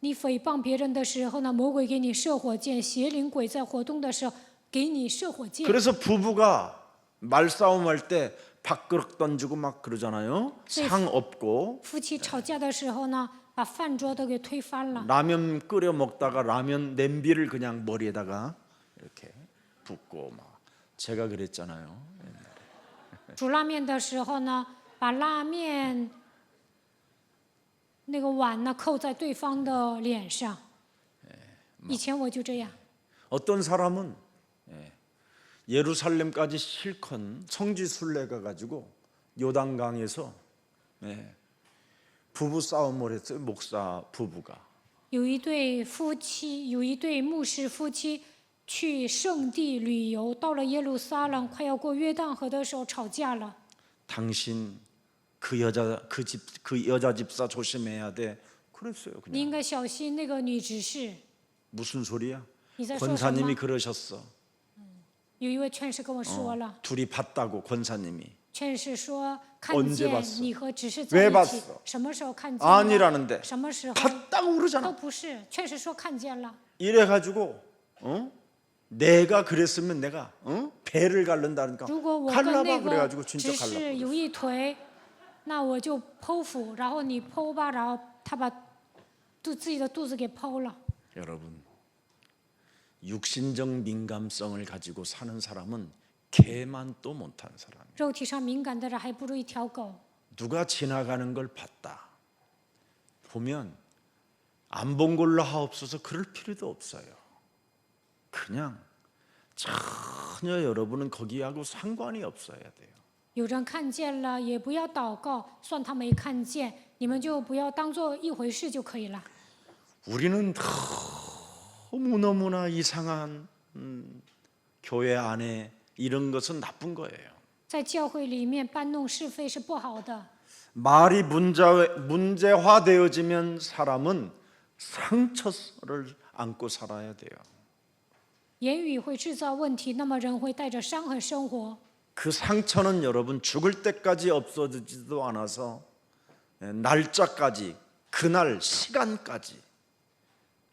你诽谤别人的时候呢，魔鬼给你射火箭；邪灵鬼在活动的时候给你射火箭。 그래서 부부가 말싸움할 때 밥그릇 던지고 막 그러잖아요. 상 없고 夫妻吵架的时候呢，把饭桌都给推翻了。 라면 끓여 먹다가 라면 냄비를 그냥 머리에다가 이렇게 붓고 막 제가 그랬잖아요. 煮拉面的时候呢，把拉面那个碗呢扣在对方的脸上。以前我就这样。 어떤 사람은 예루살렘까지 실컷 성지 순례가 가지고 요단강에서 부부 싸움을 했어요. 목사 부부가. 有一对牧师夫妻去圣地旅游，到了耶路撒冷，快要过约旦河的时候吵架了。 당신 그 여자 집사 조심해야 돼. 그랬어요. 你 그냥 应该小心那个女执事。 무슨 소리야? 你在说什么 권사님이 ？ 그러셨어. 有一位劝士跟我说了， 둘이 봤다고 권사님이. 劝士说看 언제 见 봤어 你和执事 왜 在一起 봤어 ，什么时候看见 아니라는데 什么时候 봤다고 都 그러잖아. 不是。劝士说看见了， 이래가지고 내가 그랬으면 내가 배를 갈른다니까 如果我跟 갈라봐 那 그래가지고 个 진짜 只是 갈라버렸어. 有一腿，那我就剖腹，然后你剖吧，然后他把自己的肚子给剖了。 여러분, 육신적 민감성을 가지고 사는 사람은 개만 또 못한 사람이에요. 肉体上敏感的人还不如一条狗。 누가 지나가는 걸 봤다 보면 안 본 걸로 하옵소서 그럴 필요도 없어요. 그냥 전혀 여러분은 거기하고 상관이 없어야 돼요. 有人看见了，也不要祷告，算他没看见，你们就不要当做一回事就可以了。 우리는 너무너무나 이상한 교회 안에 이런 것은 나쁜 거예요. 在教会里面搬弄是非是不好的。 말이 문제화되어지면 사람은 상처를 안고 살아야 돼요. 言语会制造问题，那么人会带着伤痕生活。 그 상처는 여러분 죽을 때까지 없어지지도 않아서 날짜까지, 그날 시간까지,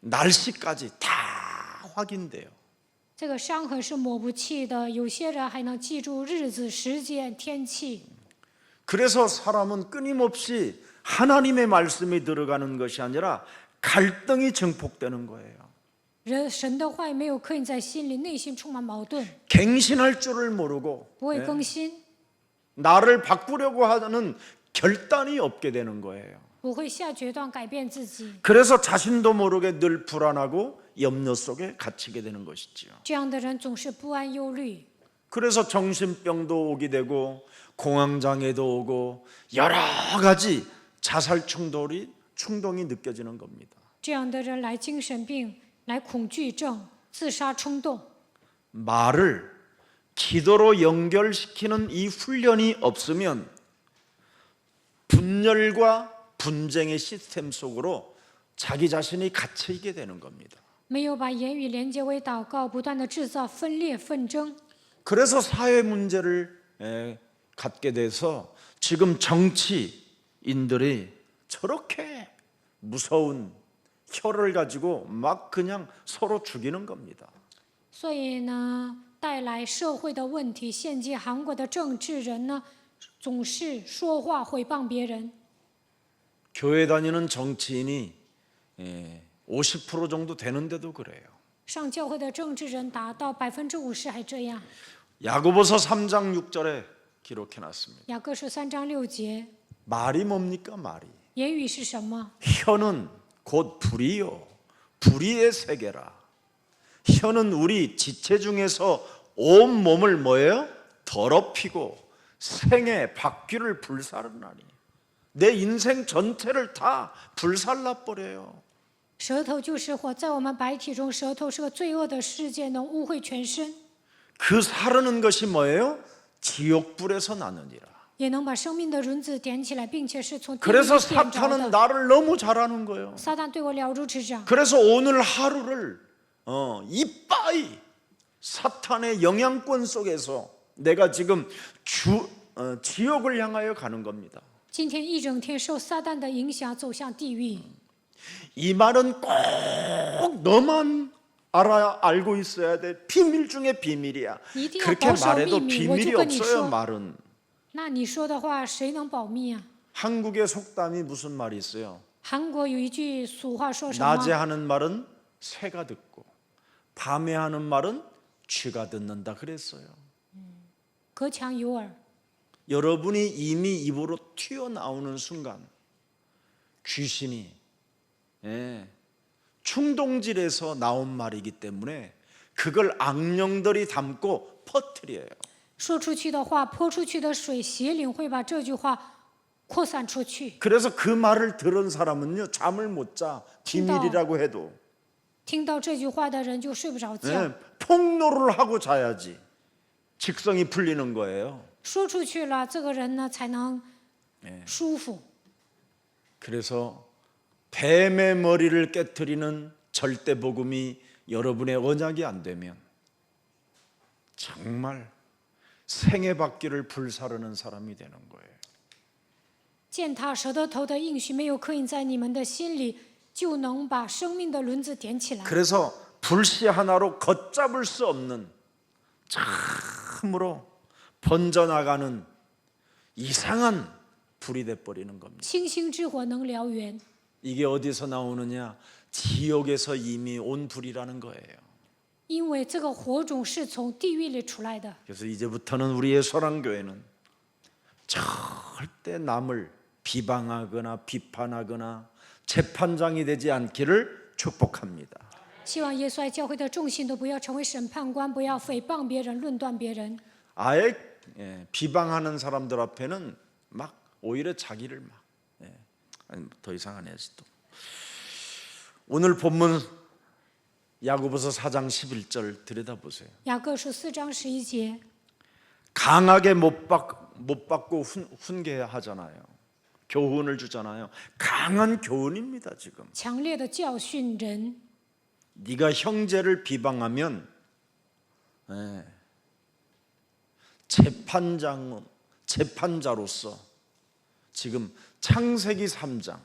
날씨까지 다 확인돼요. 这个伤痕是抹不去的，有些人还能记住日子、时间、天气。 그래서 사람은 끊임없이 하나님의 말씀이 들어가는 것이 아니라 갈등이 증폭되는 거예요. 神的话语没有刻印在心里，内心充满矛盾， 갱신할 줄을 모르고 不会更新， 나를 바꾸려고 하는 결단이 없게 되는 거예요. 不会下决断改变自己。 그래서 자신도 모르게 늘 불안하고 염려 속에 갇히게 되는 것이지요. 这样的人总是不安忧虑， 그래서 정신병도 오게 되고 공황장애도 오고 여러 가지 자살 충동이 느껴지는 겁니다. 这样的人来精神病、来恐惧症、自杀冲动。 말을 기도로 연결시키는 이 훈련이 없으면 분열과 분쟁의 시스템 속으로 자기 자신이 갇히게 되는 겁니다. 没有把言语连接为祷告，不断的制造分裂纷争， 그래서 사회 문제를 갖게 돼서 지금 정치인들이 저렇게 무서운 혀를 가지고 막 그냥 서로 죽이는 겁니다. 所以呢，带来社会的问题。现今韩国的政治人呢，总是说话毁谤别人。 교회 다니는 정치인이 50% 정도 되는데도 그래요. 上教会的政治人达到50%还这样。 야고보서 3장 6절에 기록해 놨습니다. 雅各书3章6节， 말이 뭡니까 말이? 言语是什么？ 혀는 곧 불이요 불의의 세계라. 혀는 우리 지체 중에서 온 몸을 뭐예요? 더럽히고 생의 바퀴를 불사르나니. 내 인생 전체를 다 불살라 버려요. 舌头就是火，在我们白体中，舌头是个罪恶的世界，能污秽全身， 그 사르는 것이 뭐예요? 지옥불에서 나느니라. 也能把生命的轮子点起来，并且是从地狱 그래서 里点着 사탄은 的。 나를 너무 잘하는 거예요. 撒旦对我了如指掌， 그래서 오늘 하루를 이빠이 사탄의 영향권 속에서 내가 지금 지옥을 향하여 가는 겁니다. 今天一整天受撒旦的影响，走向地狱。 이 말은 꼭 너만 알고 있어야 돼. 비밀 중에 비밀이야. 一定要 그렇게 保守 말해도 秘密，我 비밀이 就跟你 없어요. 说。 말은. 那你说的话，谁能保密啊？ 한국의 속담이 무슨 말이 있어요? 韩国有一句俗话说什 낮에 么？ 하는 말은 새가 듣고 밤에 하는 말은 쥐가 듣는다 그랬어요. 隔墙有耳。 여러분이 이미 입으로 튀어나오는 순간 귀신이 충동질에서 나온 말이기 때문에 그걸 악령들이 담고 퍼뜨려요. 说出去的话，泼出去的水，邪灵会把这句话扩散出去。 그래서 그 말을 들은 사람은요 잠을 못 자. 비밀이라고 해도 听到这句话的人就睡不着觉。 폭로를 하고 자야지 직성이 풀리는 거예요. 说出去了，这个人呢才能舒服。 그래서 뱀의 머리를 깨트리는 절대 복음이 여러분의 언약이 안 되면 정말 생의 바퀴를 불사르는 사람이 되는 거예요. 践踏舌头头的应许没有刻印在你们的心里，就能把生命的轮子点起来。 그래서 불씨 하나로 걷잡을 수 없는 참으로 번져나가는 이상한 불이 돼버리는 겁니다. 星星之火能燎原， 이게 어디서 나오느냐? 지옥에서 이미 온 불이라는 거예요. 因为这个火种是从地狱里出来的。 그래서 이제부터는 우리의 소랑교회는 절대 남을 비방하거나 비판하거나 재판장이 되지 않기를 축복합니다. 希望耶稣爱教会的众信都不要成为审判官，不要诽谤别人、论断别人。 아예 비방하는 사람들 앞에는 막 오히려 자기를 막 아니, 더 이상 안 해야지 또. 오늘 본문 야고보서 4장 11절 들여다보세요. 雅各书4章11节， 강하게 못 받고 훈계하잖아요. 교훈을 주잖아요. 강한 교훈입니다. 지금 强烈的教训人。 네가 형제를 비방하면 재판자로서 지금 창세기 3장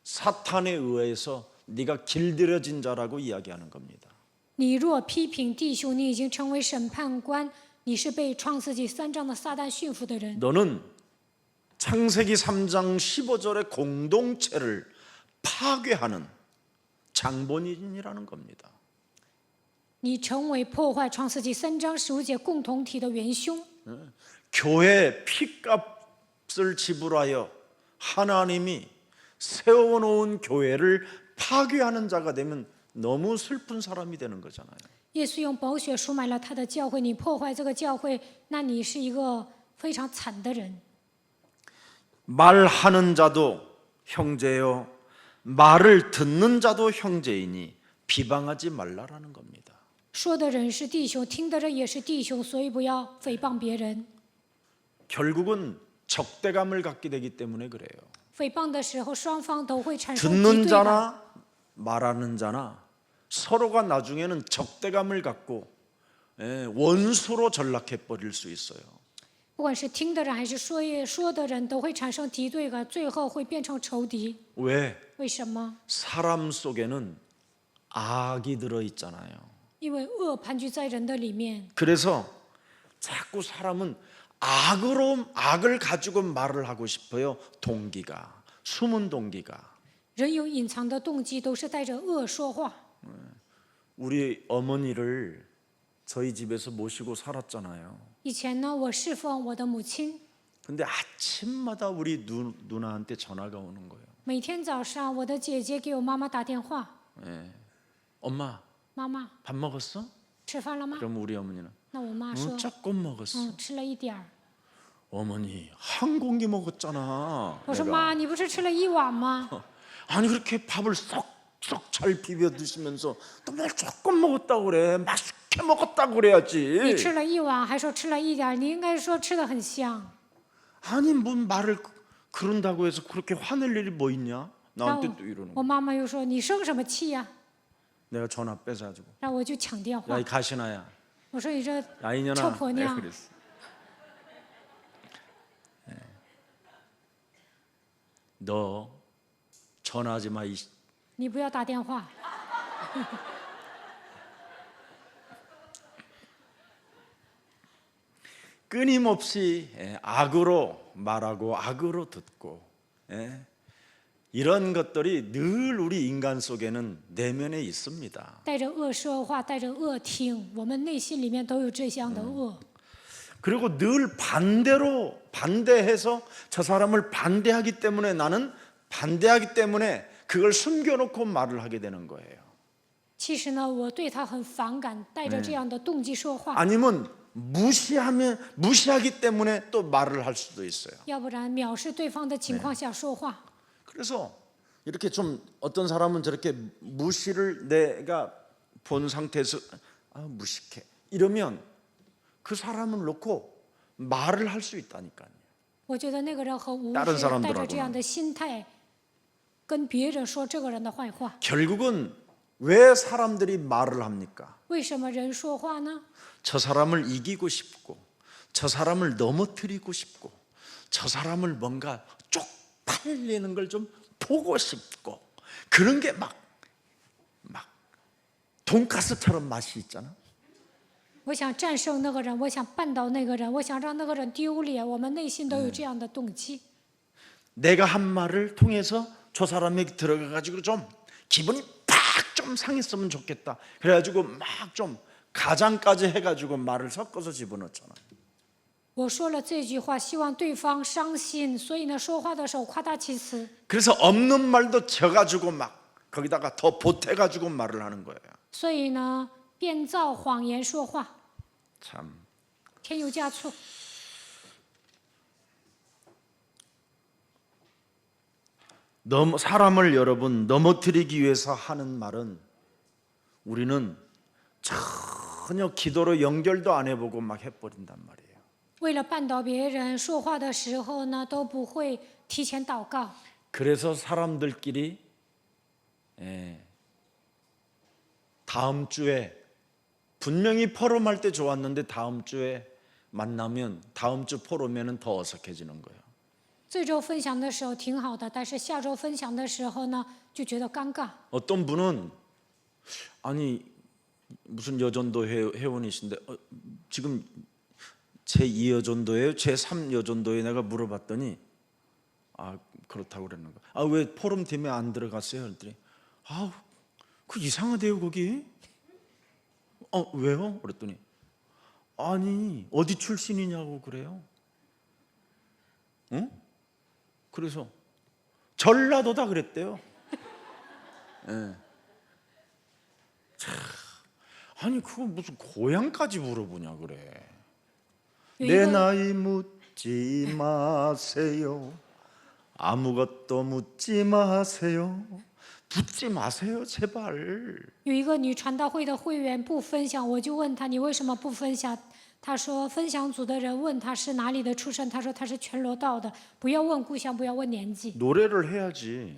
사탄에 의해서 네가 길들여진 자라고 이야기하는 겁니다. 你若批评弟兄，你已经成为审判官，你是被创世纪3章的撒旦驯服的人。 너는 창세기 3장 15절의 공동체를 파괴하는 장본인이라는 겁니다. 你成为破坏创世纪3章15节共同体的元凶。 교회 피값을 지불하여 하나님이 세워놓은 교회를 파괴하는 자가 되면 너무 슬픈 사람이 되는 거잖아요. 耶稣用宝血赎买了他的教会，你破坏这个教会，那你是一个非常惨的人。 말하는 자도 형제요, 말을 듣는 자도 형제이니 비방하지 말라라는 겁니다. 说的人是弟兄，听的人也是弟兄，所以不要诽谤别人。 결국은 적대감을 갖게 되기 때문에 그래요. 诽谤的时候，双方都会产生敌 듣는 对感。 자나 말하는 자나 서로가 나중에는 적대감을 갖고 원수로 전락해 버릴 수 있어요. 不管是听的人还是说的人，都会产生敌对感，最后会变成仇敌。 왜? 为什么？ 사람 속에는 악이 들어 있잖아요. 因为恶盘踞在人的里面， 그래서 자꾸 사람은 악을 가지고 말을 하고 싶어요. 동기가, 숨은 동기가. 人有隐藏的动机，都是带着恶说话。 우리 어머니를 저희 집에서 모시고 살았잖아요. 以前呢，我侍奉我的母亲， 근데 아침마다 우리 누나한테 전화가 오는 거예요. 每天早上我的姐姐给我妈妈打电话， 엄마, 妈妈 밥 먹었어? 吃饭了吗？ 그럼 우리 어머니는 那我妈说， 조금 먹었어. 吃了一点儿。 어머니 한 공기 먹었잖아. 我说 내가. 妈，你不是吃了一碗吗？ 아니 그렇게 밥을 쏙쏙 잘 비벼 드시면서 또 뭘 조금 먹었다고 그래. 맛있게 먹었다고 你 그래야지. 吃了一碗，还说吃了一点儿，你应该说吃的很香。 아니 뭔 말을 그런다고 해서 그렇게 화낼 일이 뭐 있냐? 然后 나한테 또 이러는 我 거야. 妈妈又说，你生什么气呀、 내가 전화 뺏어가지고. 然后我就抢电话 야 이 ， 가시나야. 我说你这 야 이년아. 저 번이야. 내가 그랬어. 너 전화하지 마. 你不要打电话。 끊임없이 악으로 말하고 악으로 듣고 이런 것들이 늘 우리 인간 속에는 내면에 있습니다. 带着恶说话，带着恶听，我们内心里面都有这样的恶。 그리고 늘 반대해서 저 사람을 반대하기 때문에 나는 반대하기 때문에 그걸 숨겨놓고 말을 하게 되는 거예요. 其实呢，我对他很反感，带着这样的动机说话。 아니면 무시하기 때문에 또 말을 할 수도 있어요. 要不然藐视对方的情况下说话。 그래서 이렇게 좀 어떤 사람은 저렇게 무시를 내가 본 상태에서 무식해 이러면 그 사람을 놓고 말을 할 수 있다니까요. 我觉得那个人很无 다른 知， 사람들하고는 带着这样的心态，跟别人说这个人的坏话。 결국은 왜 사람들이 말을 합니까? 为什么人说话呢？ 저 사람을 이기고 싶고 저 사람을 넘어뜨리고 싶고 저 사람을 뭔가 쪽팔리는 걸 좀 보고 싶고 그런 게 막 돈가스처럼 맛이 있잖아. 我想战胜那个人，我想绊倒那个人，我想让那个人丢脸，我们内心都有这样的动机。 내가 한 말을 통해서 저 사람에게 들어가가지고 좀 기분이 팍 좀 상했으면 좋겠다. 그래가지고 막 좀 가장까지 해가지고 말을 섞어서 집어넣잖아. 我说了这句话，希望对方伤心，所以呢，说话的时候夸大其词， 그래서 없는 말도 져가지고 막 거기다가 더 보태가지고 말을 하는 거예요. 所以呢，编造谎言说话， 참. 添油加醋。 사람을 여러분 넘어뜨리기 위해서 하는 말은 우리는 전혀 기도로 연결도 안 해보고 막 해버린단 말이에요. 为了绊倒别人，说话的时候呢，都不会提前祷告。 그래서 사람들끼리 다음 주에 분명히 포럼할 때 좋았는데 다음 주에 만나면 다음 주 포럼에는 더 어색해지는 거예요. 这周分享的时候挺好的，但是下周分享的时候呢，就觉得尴尬。 어떤 분은 아니 무슨 여전도 회원이신데 지금 제2 여전도예요? 제3 여전도에 내가 물어봤더니 아 그렇다고 그랬는 거야. 아 왜 포럼 팀에 안 들어갔어요? 그랬더니 그 이상하대요 거기. 왜요? 그랬더니 아니 어디 출신이냐고 그래요. 응? 그래서 전라도다 그랬대요. 네. 참, 아니 그거 무슨 고향까지 물어보냐 그래. 내 나이 묻지 마세요. 아무것도 묻지 마세요. 묻지 마세요 제발. 有一个女传道会的会员不分享，我就问她你为什么不分享？她说分享组的人问她是哪里的出身，她说她是全罗道的，不要问故乡，不要问年纪。 노래를 해야지.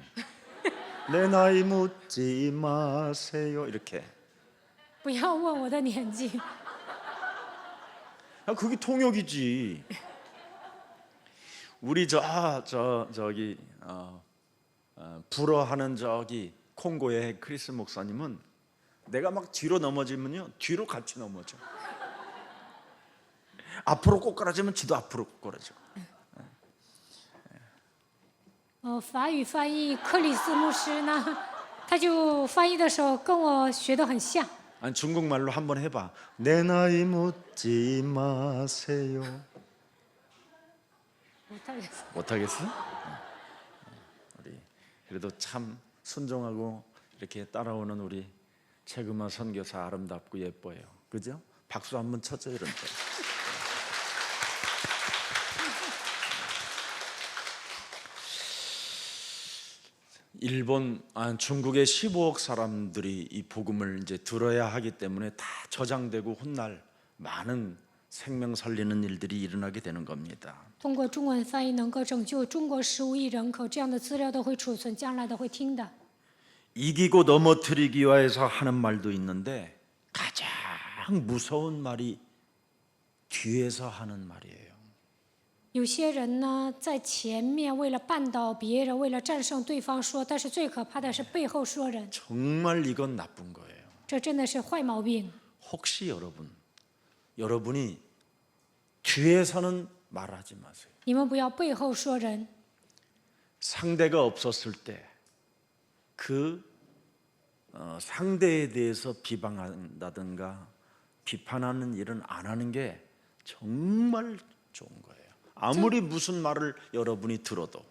내 나이 묻지 마세요 이렇게. 不要问我的年纪。 그게 통역이지. 우리 저기 불어하는 저기 콩고의 크리스 목사님은 내가 막 뒤로 넘어지면요 뒤로 같이 넘어져. 앞으로 꼬꾸라지면 지도 앞으로 꼬꾸라져. 法语翻译克里斯牧师呢，他就翻译的时候跟我学得很像。 아니 중국말로 한번 해봐. 내 나이 묻지 마세요. 못하겠어? 우리 그래도 참 순종하고 이렇게 따라오는 우리 최금아 선교사 아름답고 예뻐요. 그죠? 박수 한번 쳐줘 이런 때. 중국의 15억 사람들이 이 복음을 이제 들어야 하기 때문에 다 저장되고 훗날 많은 생명 살리는 일들이 일어나게 되는 겁니다. 通过中文翻译能够拯救中国15亿人口，这样的资料都会储存，将来都会听的。 이기고 넘어뜨리기 위해서 하는 말도 있는데 가장 무서운 말이 뒤에서 하는 말이에요. 有些人呢，在前面为了绊倒别人，为了战胜对方说，但是最可怕的是背后说人， 정말 이건 나쁜 거예요. 这真的是坏毛病。 혹시 여러분이 뒤에서는 말하지 마세요. 你们不要背后说人， 상대가 없었을 때 그 상대에 대해서 비방한다든가 비판하는 일은 안 하는 게 정말 좋은 거예요. 아무리 무슨 말을 여러분이 들어도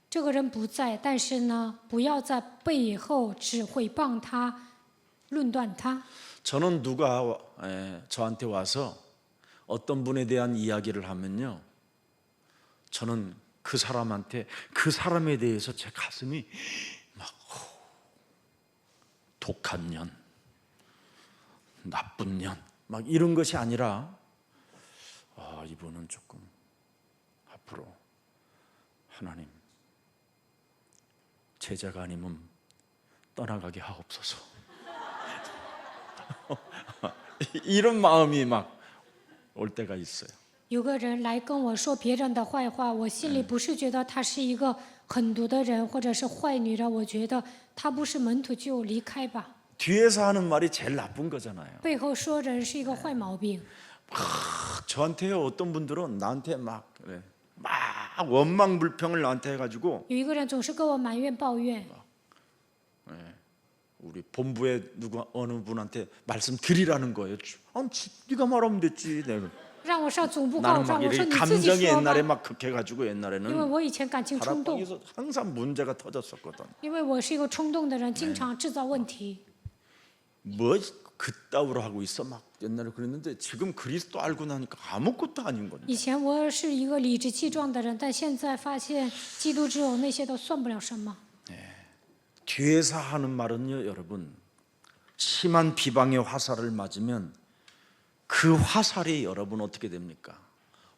这个人不在，但是呢，不要在背后只毁谤他、论断他。 저는 누가 저한테 와서 어떤 분에 대한 이야기를 하면요, 저는 그 사람한테 그 사람에 대해서 제 가슴이 막 독한 년, 나쁜 년, 막 이런 것이 아니라 이분은 조금 앞으로 하나님 제자가 아니면 떠나가게 하옵소서. 이런 마음이 막 올 때가 있어요. 有个人来跟我说别人的坏话，我心里不是觉得他是一个狠毒的人或者是坏女人，我觉得他不是门徒就离开吧。 뒤에서 하는 말이 제일 나쁜 거잖아요. 背后说人是一个坏毛病。 저한테요, 어떤 분들은 나한테 막 원망 불평을 나한테 해가지고 有一个人总是跟我埋怨抱怨， 우리 본부에 어느 분한테 말씀드리라는 거예요. 네가 말하면 됐지. 내가 让我上总部告 나는 状。 막 我说 이렇게 你自己 감정이 说吧， 옛날에 막 극해가지고 因为 옛날에는 我以前感情冲动， 다락방에서 항상 문제가 터졌었거든. 因为我是一个冲动的人，经常制造问题。 뭐 그따위로 하고 있어 막 옛날에 그랬는데 지금 그리스도 알고 나니까 아무것도 아닌 겁니다. 以前我是一个理直气壮的人，但现在发现基督之后那些都算不了什么。 뒤에서 하는 말은요, 여러분, 심한 비방의 화살을 맞으면 그 화살이 여러분 어떻게 됩니까?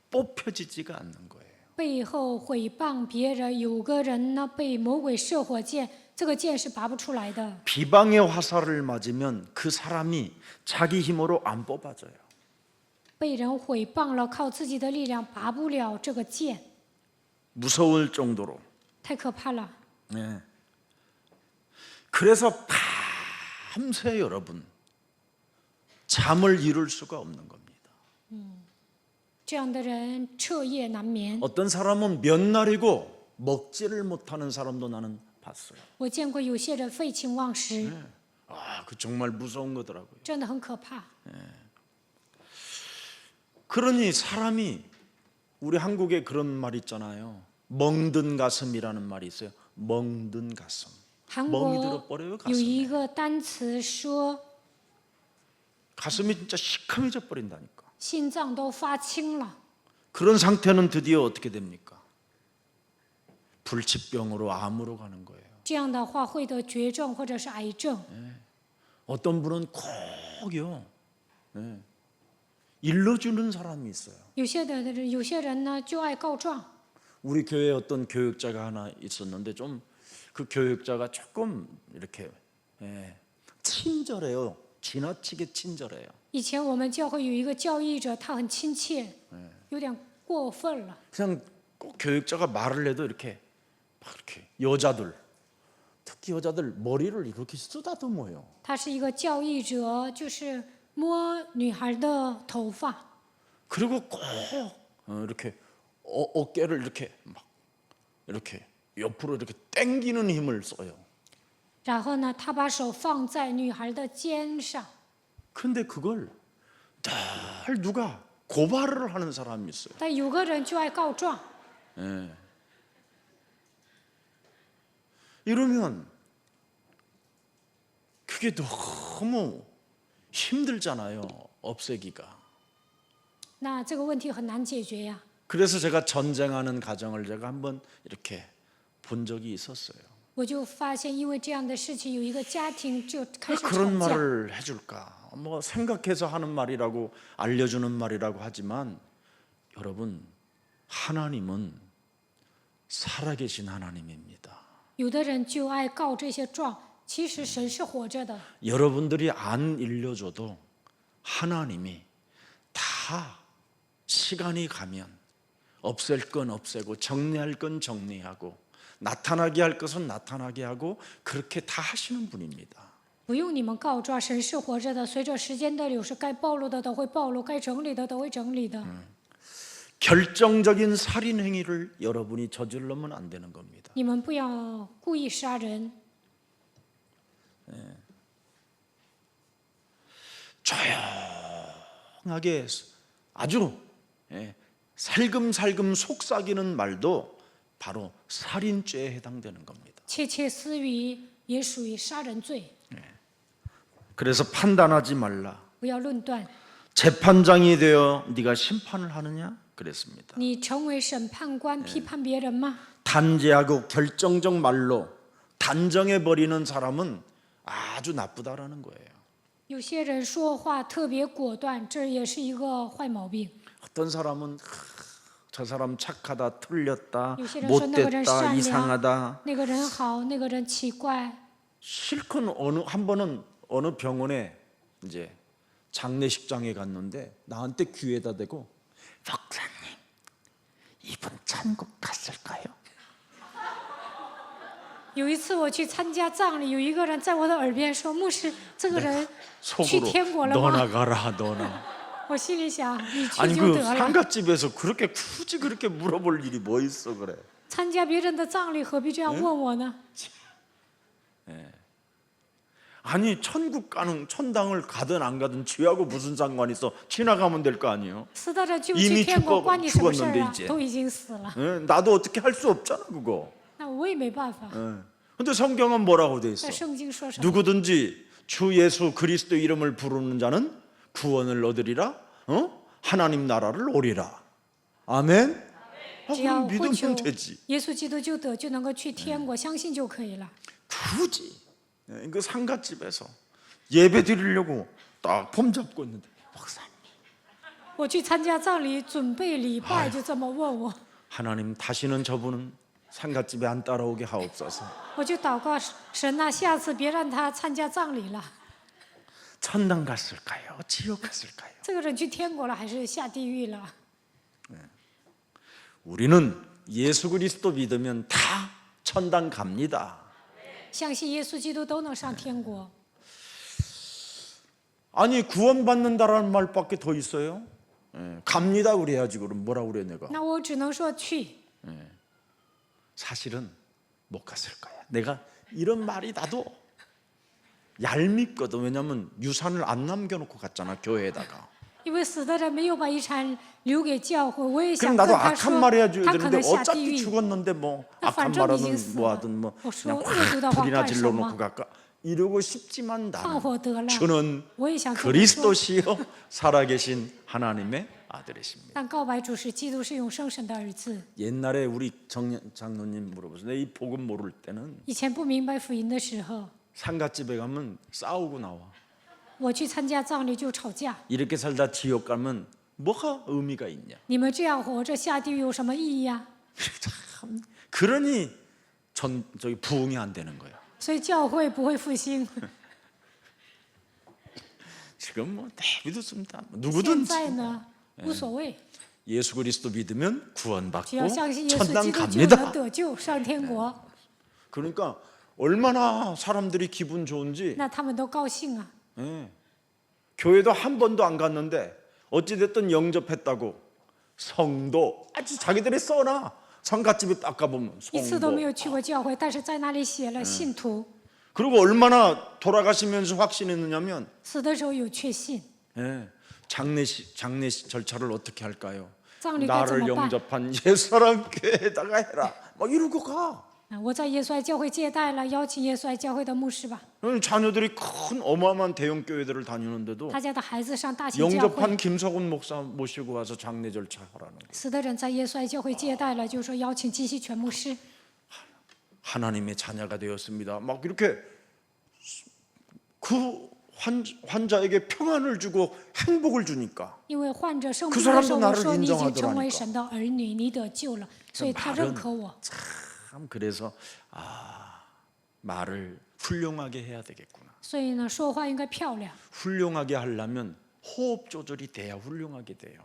뽑혀지지가 않는 거예요. 背后毁谤别人，有个人呢被魔鬼射火箭，这个箭是拔不出来的。 비방의 화살을 맞으면 그 사람이 자기 힘으로 안 뽑아져요. 被人毁谤了，靠自己的力量拔不了这个箭， 무서울 정도로. 太可怕了。 네. 그래서 밤새 여러분 잠을 이룰 수가 없는 겁니다. 这样的人彻夜难眠。 어떤 사람은 몇 날이고 먹지를 못하는 사람도 나는 봤어요. 我见过有些人废寝忘食， 그 정말 무서운 거더라고요. 真的很可怕。 그러니 사람이 우리 한국에 그런 말 있잖아요. 멍든 가슴이라는 말이 있어요. 멍든 가슴. 韩 멍이 国 들어버려요 有 가슴에. 一个单词说 가슴이 진짜 시커매져 버린다니까. 心脏都发青了， 그런 상태는 드디어 어떻게 됩니까? 불치병으로 암으로 가는 거예요. 这样的话会得绝症或者是癌症。 어떤 분은 꼭요. 일러주는 사람이 있어요. 有些人呢就爱告状。 우리 교회에 어떤 교육자가 하나 있었는데 좀 그 교육자가 조금 이렇게 친절해요. 지나치게 친절해요. 以前我们教会有一个教义者，他很亲切，有点过分了。 그냥 꼭 교육자가 말을 해도 이렇게 막 이렇게 여자들 특히 여자들 머리를 이렇게 쓰다듬어요. 他是一个教义者，就是摸女孩的头发， 그리고 꼭 이렇게 어깨를 이렇게 막 이렇게 옆으로 이렇게 당기는 힘을 써요. 然后呢，他把手放在女孩的肩上。 근데 그걸 늘 누가 고발을 하는 사람이 있어요. 但有个人就爱告状， 이러면 그게 너무 힘들잖아요. 없애기가. 那这个问题很难解决呀。 그래서 제가 전쟁하는 가정을 제가 한번 이렇게 본 적이 있었어요. 我就发现，因为这样的事情，有一个家庭就开始吵 그런 架。 말을 해줄까? 뭐 생각해서 하는 말이라고 알려주는 말이라고 하지만 여러분 하나님은 살아계신 하나님입니다. 有的人就爱告这些状，其实神是活着的。 여러분들이 안 일려줘도 하나님이 다 시간이 가면 없앨 건 없애고 정리할 건 정리하고 나타나게 할 것은 나타나게 하고 그렇게 다 하시는 분입니다. 不用你们告状，神是活着的。随着时间的流逝，该暴露的都会暴露，该整理的都会整理的。 결정적인 살인 행위를 여러분이 저지르면 안 되는 겁니다. 你们不要故意杀人， 조용하게 아주 살금살금 속삭이는 말도 바로 살인죄에 해당되는 겁니다. 窃窃私语也属于杀人罪。 그래서 판단하지 말라. 不要论断， 재판장이 되어 네가 심판을 하느냐 그랬습니다. 你成为审判官批判别人吗？ 단죄하고 결정적 말로 단정해 버리는 사람은 아주 나쁘다라는 거예요. 有些人说话特别果断，这也是一个坏毛病。 어떤 사람은 저 사람 착하다, 틀렸다, 有些人说那个人 못됐다, 善良， 이상하다. 那个人好，那个人奇怪。 실컷 한 번은 어느 병원에 이제 장례식장에 갔는데 나한테 귀에다 대고 목사님 이분 천국 갔을까요? 有一次我去参加葬礼，有一个人在我的耳边说：“牧师，这个人去 속으로 天国了 너나 吗 가라 너나. ？”我心里想，你去 아니 就 그 得了。 상갓집에서 그렇게 굳이 그렇게 물어볼 일이 뭐 있어 그래. 参加别人的葬礼，何必这样问我呢？ 아니 천국 가는 천당을 가든 안 가든 쥐하고 무슨 상관이 있어? 지나가면 될 거 아니에요. 死的人去不 이미 去天国，关你什么事 죽었는데 啊？ 이제 都已经死了， 예, 나도 어떻게 할 수 없잖아 그거. 那我也没办法。 예. 근데 성경은 뭐라고 돼 있어? 在圣经说什么？ 누구든지 주 예수 그리스도 이름을 부르는 자는 구원을 얻으리라. 하나님 나라를 오리라. 아멘. 只要 그럼 呼求 믿으면 되지. 耶稣基督就得，就能够去天国，相信就可以了。 굳이 그 상갓집에서 예배 드리려고 딱 폼 잡고 있는데 목사님 我去参加葬礼，准备礼拜，就这么问我， 하나님 다시는 저분은 상갓집에 안 따라오게 하옵소서. 我就祷告神呐，下次别让他参加葬礼了。 천당 갔을까요? 지옥 갔을까요? 这个人去天国了，还是下地狱了？ 우리는 예수 그리스도 믿으면 다 천당 갑니다. 相信耶稣基督都能上天国。 아니 구원받는다라는 말밖에 더 있어요? 갑니다 그래야지. 그럼 뭐라 그래 내가? 那我只能说去。 사실은 못 갔을 거야. 내가 이런 말이 나도 얄밉거든. 왜냐면 유산을 안 남겨놓고 갔잖아 교회에다가. 因为死的人没有把遗产留给教会，我也 그럼 想跟 나도 他 악한 说 말 해줘야 ，他可 되는데 能下地 어차피 狱。 죽었는데 뭐 나 악한 반正이제 말하든 쓰다. 뭐하든 뭐 뭐 그냥 수- 의도다 확 불이나 확 질러놓고 발성마. 갈까 이러고 싶지만 放 나는 火得了， 주는 我也想跟他说。 그리스도시요 살아계신 하나님의 아들이십니다. 但告白主是基督，是永生神的儿子。 옛날에 우리 장로님 물어보세요. 내 이 복음 모를 때는 以前不明白福音的时候， 상갓집에 가면 싸우고 나와. 我去参加葬礼就吵架。 이렇게 살다 지옥 가면 뭐가 의미가 있냐? 你们这样活着下地狱有什么意义呀、 참 그러니 저기 부흥이 안 되는 거야. 所以教会不会复兴。 지금 뭐 믿었습니다. 现 누구든지 在呢，无所谓， 예수 그리스도 믿으면 只 구원받고 要相信耶稣 천당 基督就能 갑니다. 得救，上天国。 그러니까 얼마나 사람들이 기분 좋은지. 那他们都高兴啊！ 예. 교회도 한 번도 안 갔는데 어찌 됐든 영접했다고 성도 아주 자기들이 써놔. 상갓집에 딱 가보면 一次都没 성도. 有去过教会，但是在那里写了信徒。 그리고 얼마나 돌아가시면서 확신했느냐면 死的时候有确信， 예. 장례 절차를 어떻게 할까요? 葬礼该怎 나를 么办？ 영접한 옛사람 교회에다가 해라. 막 이러고 가. 我在耶稣爱教会接待了，邀请耶稣爱教会的牧师吧。 자녀들이 큰 어마어마한 대형 교회들을 다니는데도 他家的孩子上大型教会， 영접한 김석훈 목사 모시고 와서 장례 절차 하라는 거예요. 死的人在耶稣爱教会接待了，就说邀请金希全牧师。 하나님의 자녀가 되었습니다. 막 이렇게 그 환자에게 평안을 주고 행복을 주니까 因为患者生 그 病的时候， 사람도 我 나를 说你已经成为 인정하더라니까. 神的儿女，你得救了，所以他认可我。 참 그래서 말을 훌륭하게 해야 되겠구나. 所以呢，说话应该漂亮， 훌륭하게 하려면 호흡 조절이 돼야 훌륭하게 돼요.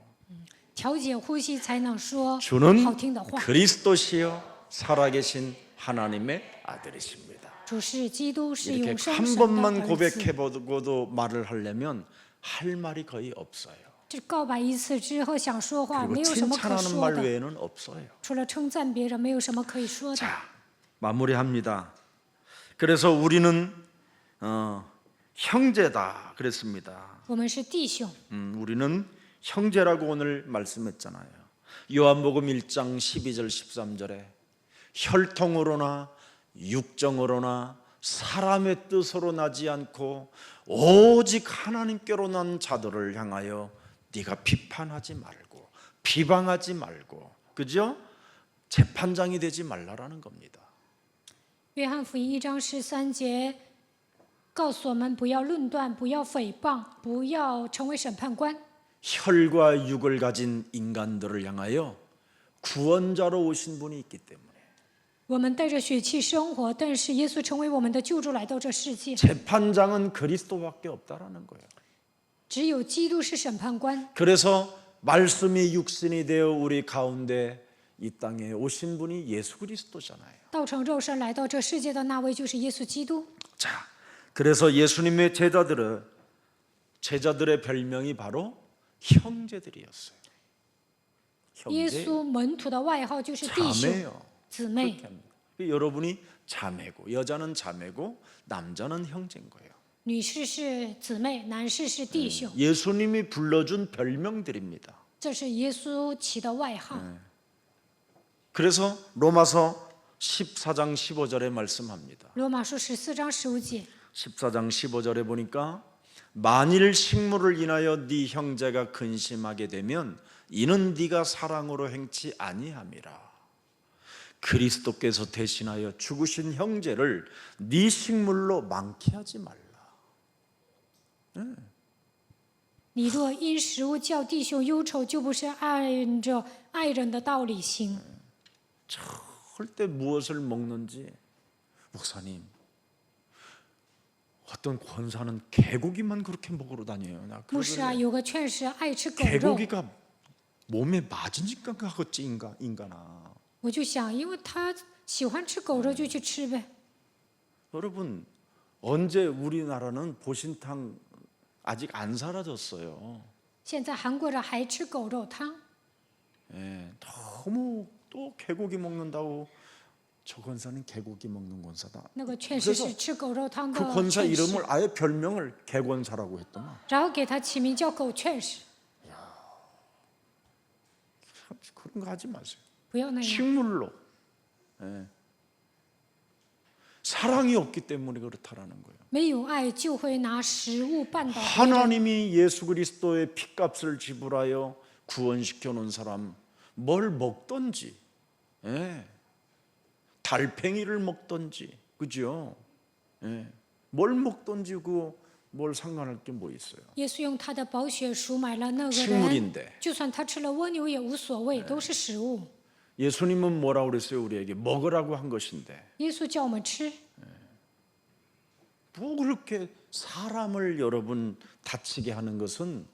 调节呼吸才能说 주는 好听的话。 그리스도시요 살아계신 하나님의 아들이십니다. 主是基督，是 이렇게 永生 한 神的 번만 儿子。 고백해보고도 말을 하려면 할 말이 거의 없어요. 这告白一次之后想说话， 그리고 没有什么可 칭찬하는 说 말 的， 외에는 없어요. 除了称赞别人，没有什么可以说的。 자, 마무리합니다. 그래서 우리는 형제다 그랬습니다. 我们是弟兄， 우리는 형제라고 오늘 말씀했잖아요. 요한복음 1장 12절 13절에 혈통으로나 육정으로나 사람의 뜻으로 나지 않고 오직 하나님께로 난 자들을 향하여 네가 비판하지 말고 비방하지 말고, 그죠? 재판장이 되지 말라라는 겁니다. 约翰福音1章13节告诉我们，不要论断，不要诽谤，不要成为审判官。 혈과 육을 가진 인간들을 향하여 구원자로 오신 분이 있기 때문에 我们带着血气生活，但是耶稣成为我们的救主来到这世界。 재판장은 그리스도밖에 없다라는 거예요. 只有基督是审判官， 그래서 말씀이 육신이 되어 우리 가운데 이 땅에 오신 분이 예수 그리스도잖아요. 道成肉身来到这世界的那位就是耶稣基督。 자, 그래서 예수님의 제자들의 별명이 바로 형제들이었어요. 耶 형제, 稣门徒的外号就是弟兄、 자매요. 姊妹。 그렇게 합니다. 여러분이 자매고 여자는 자매고 남자는 형제인 거예요. 女士是姊妹，男士是弟兄， 예수님이 불러준 별명들입니다. 这是耶稣起的外号。 그래서 로마서 14장 15절에 말씀합니다. 罗马书14章15节， 14장 15절에 보니까 만일 식물을 인하여 네 형제가 근심하게 되면 이는 네가 사랑으로 행치 아니함이라. 그리스도께서 대신하여 죽으신 형제를 네 식물로 망케하지 말라. 你若因食物叫弟兄忧愁，就不是按着爱人的道理行。 절대 무엇을 먹는지 목사님 어떤 권사는 개고기만 그렇게 먹으러 다녀요. 나 牧师啊， 그러길래 有个劝士爱吃狗肉， 개고기가 몸에 맞으니까 그거지 인간아. 我就想，因为他喜欢吃狗肉，就去吃呗。 여러분 언제 우리나라는 보신탕 아직 안 사라졌어요. 现在韩国人还吃狗肉汤， 예, 너무 또 개고기 먹는다고 저 권사는 개고기 먹는 권사다. 那个劝士 그래서 是吃狗肉汤 그 的 권사 劝士， 이름을 아예 별명을 개권사라고 했더만. 然后给他起名叫狗劝士， 그런 거 하지 마세요. 不要那样。 식물로. 예. 사랑이 없기 때문에 그렇다라는 거예요. 没有爱就会拿食物绊倒别人。 하나님이 예수 그리스도의 피값을 지불하여 구원시켜 놓은 사람 뭘 먹든지, 예. 달팽이를 먹든지, 그죠? 예. 뭘 먹든지 뭘 상관할 게 뭐 있어요? 耶稣用他的宝血赎买了那个人， 식물인데 就算他吃了蜗牛也无所谓，都是食物。 예수님은 뭐라고 그랬어요? 우리에게 먹으라고 한 것인데 耶稣叫我们吃， 뭐 그렇게 사람을 여러분 다치게 하는 것은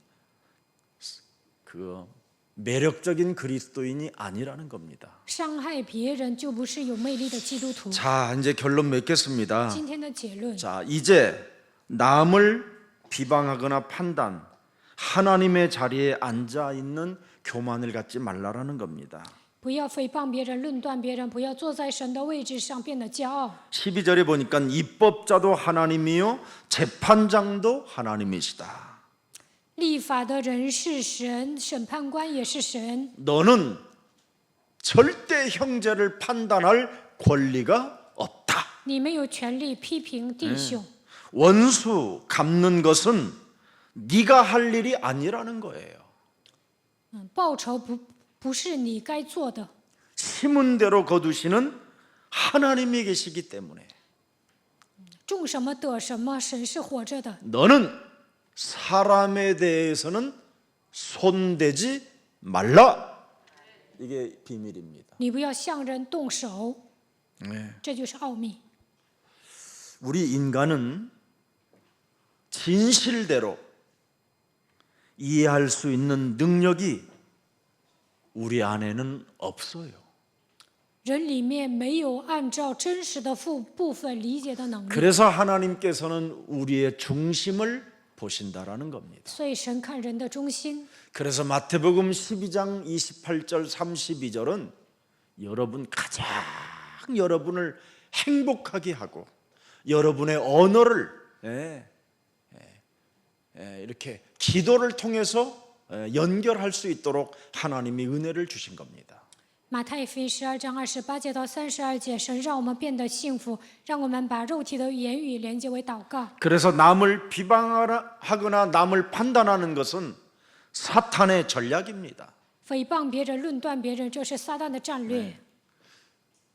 그 매력적인 그리스도인이 아니라는 겁니다. 伤害别人就不是有魅力的基督徒。 자, 이제 결론 맺겠습니다. 今天的结论， 자, 이제 남을 비방하거나 판단, 하나님의 자리에 앉아 있는 교만을 갖지 말라라는 겁니다. 不要诽谤别人、论断别人，不要坐在神的位置上变得骄傲。 12절에 보니까 입법자도 하나님이요 재판장도 하나님이시다. 立法的人是神，审判官也是神。 너는 절대 형제를 판단할 권리가 없다. 你没有权利批评弟兄。 원수 갚는 것은 네가 할 일이 아니라는 거예요. 报仇不是你该做的， 심은 대로 거두시는 하나님이 계시기 때문에 种什么得什么，神是活着的。 너는 사람에 대해서는 손대지 말라. 이게 비밀입니다. 你不要向人动手， 네. 这就是奥秘。 우리 인간은 진실대로 이해할 수 있는 능력이 우리 안에는 없어요. 人里面没有按照真实的部分理解的能力， 그래서 하나님께서는 우리의 중심을 보신다라는 겁니다. 所以神看人的中心。 그래서 마태복음 12장 28절 32절은 여러분 가장 여러분을 행복하게 하고 여러분의 언어를 이렇게 기도를 통해서 연결할 수 있도록 하나님이 은혜를 주신 겁니다. 马太福音12章28节到32节，神让我们变得幸福，让我们把肉体的言语连接为祷告。 그래서 남을 비방하거나 남을 판단하는 것은 사탄의 전략입니다. 诽谤别人、论断别人，这是撒旦的战略。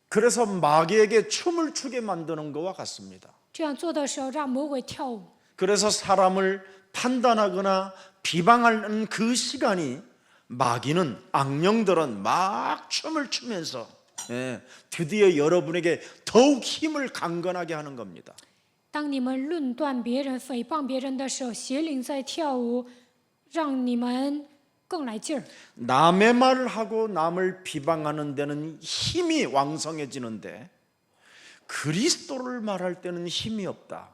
그래서 마귀에게 춤을 추게 만드는 것과 같습니다. 这样做的时候，让魔鬼跳舞。 그래서 사람을 판단하거나 비방하는 그 시간이 마귀는 악령들은 막 춤을 추면서 드디어 여러분에게 더욱 힘을 강건하게 하는 겁니다. 当你们论断别人、诽谤别人的时候，邪灵在跳舞，让你们更来劲儿。 남의 말을 하고 남을 비방하는 데는 힘이 왕성해지는데 그리스도를 말할 때는 힘이 없다.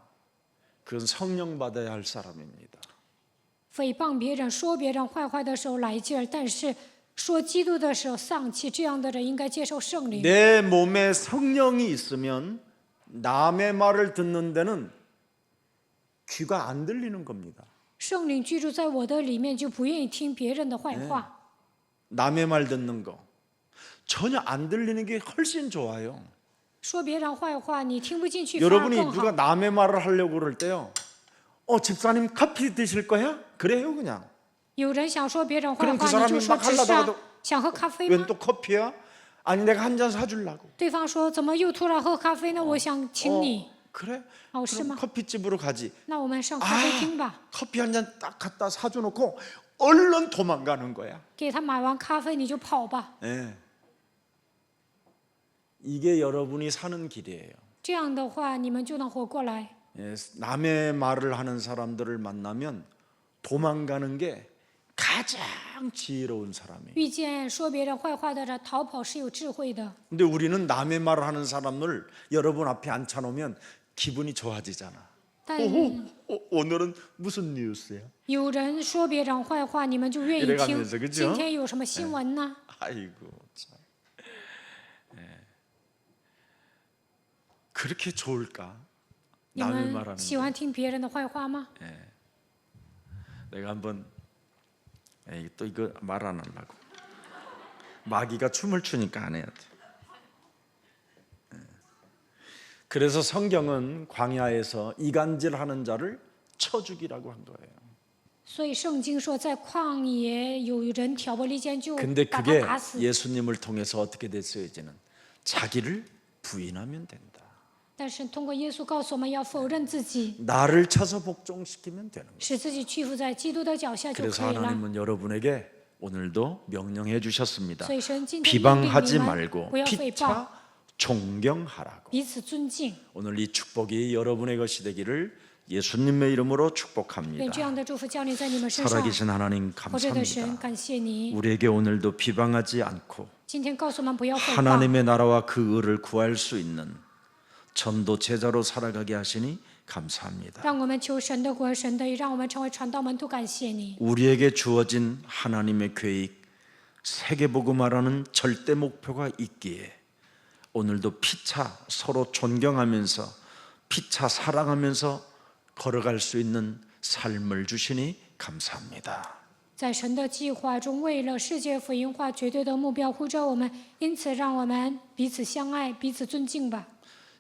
그건 성령 받아야 할 사람입니다. 诽谤别人、说别人坏话的时候来劲儿，但是说基督的时候丧气，这样的人应该接受圣灵。 내 몸에 성령이 있으면 남의 말을 듣는 데는 귀가 안 들리는 겁니다. 圣灵居住在我的里面，就不愿意听别人的坏话。 남의 말 듣는 거 전혀 안 들리는 게 훨씬 좋아요. 说别人坏话，你听不进去，反而 여러분이 更 누가 好。 남의 말을 하려고 그럴 때요. 집사님 커피 드실 거야? 그래요 그냥. 有人想说别人坏 그럼 그 话，你 사람이 就说 막 只是 하려다가도 想喝咖啡吗？ 웬 또 커피야? 아니 내가 한 잔 사주려고. 对方说怎么又突然喝咖啡呢？我想请你。 그래? 그럼 그럼 커피집으로 가지. 那我们上咖啡厅吧。 커피 한 잔 딱 갖다 사줘놓고 얼른 도망가는 거야. 给他买完咖啡你就跑吧。 예. 이게 여러분이 사는 길이에요. 这样的话，你们就能活过来。 예, 남의 말을 하는 사람들을 만나면 도망가는 게 가장 지혜로운 사람이에요. 遇见说别人坏话的人，逃跑是有智慧的。 근데 우리는 남의 말을 하는 사람을 여러분 앞에 앉혀놓으면 기분이 좋아지잖아. 但 오늘은 무슨 뉴스야? 有人说别人坏话，你们就愿意 이래 听 가면서 。 그죠? 今天有什么新闻呢？ 아이고 참. 예. 그렇게 좋을까? 你 남의 们 말하는 喜欢听别人的坏话吗？ 내가 한번 또 이거 말 안 하려고. 마귀가 춤을 추니까 안 해야 돼. 그래서 성경은 광야에서 이간질하는 자를 쳐 죽이라고 한 거예요. 所以圣经说，在旷野有人挑拨离间，就 근데 把他 그게 打死。 예수님을 통해서 어떻게 됐어요? 이제는 자기를 부인하면 된다. 但是通过耶稣告诉我们要否认自己， 나를 쳐서 복종시키면 되는 거예요. 使自己屈服在基督的脚下就 그래서 可以了。 하나님은 여러분에게 오늘도 명령해 주셨습니다. 所以神今天命令 비방하지 你们 말고 不要诽谤， 피차 존경하라고. 彼此尊敬。 오늘 이 축복이 여러분의 것이 되기를 예수님의 이름으로 愿 축복합니다. 这样的祝福降临在你们身上。 살아계신 하나님 活着的神， 감사합니다. 感谢你。 우리에게 오늘도 비방하지 않고 今天告诉我们不要诽谤， 하나님의 나라와 그 의를 구할 수 있는 전도 제자로 살아가게 하시니 감사합니다. 让我们求神的国、神的义，让我们成为传道门徒。感谢你， 우리에게 주어진 하나님의 계획, 세계복음화라는 절대 목표가 있기에 오늘도 피차 서로 존경하면서 피차 사랑하면서 걸어갈 수 있는 삶을 주시니 감사합니다. 在神的计划中，为了世界福音化绝对的目标呼召我们，因此让我们彼此相爱、彼此尊敬吧。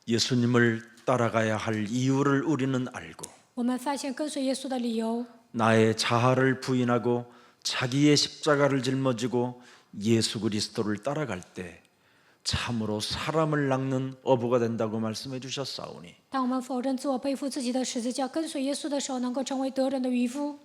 예수님을 따라가야 할 이유를 우리는 알고 我们发现跟随耶稣的理由， 나의 자아를 부인하고 자기의 십자가를 짊어지고 예수 그리스도를 따라갈 때 참으로 사람을 낚는 어부가 된다고 말씀해 주셨사오니 当我们否认自我、背负自己的十字架，跟随耶稣的时候，能够成为得人的渔夫。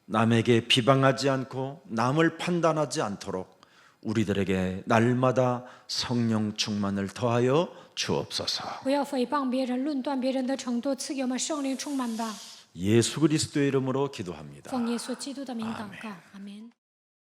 남에게 비방하지 않고 남을 판단하지 않도록 우리들에게 날마다 성령 충만을 더하여 주옵소서. 不要诽谤别人、论断别人的程度，赐给我们圣灵充满吧。 예수 그리스도의 이름으로 기도합니다. 奉耶稣基督的名祷告，阿门。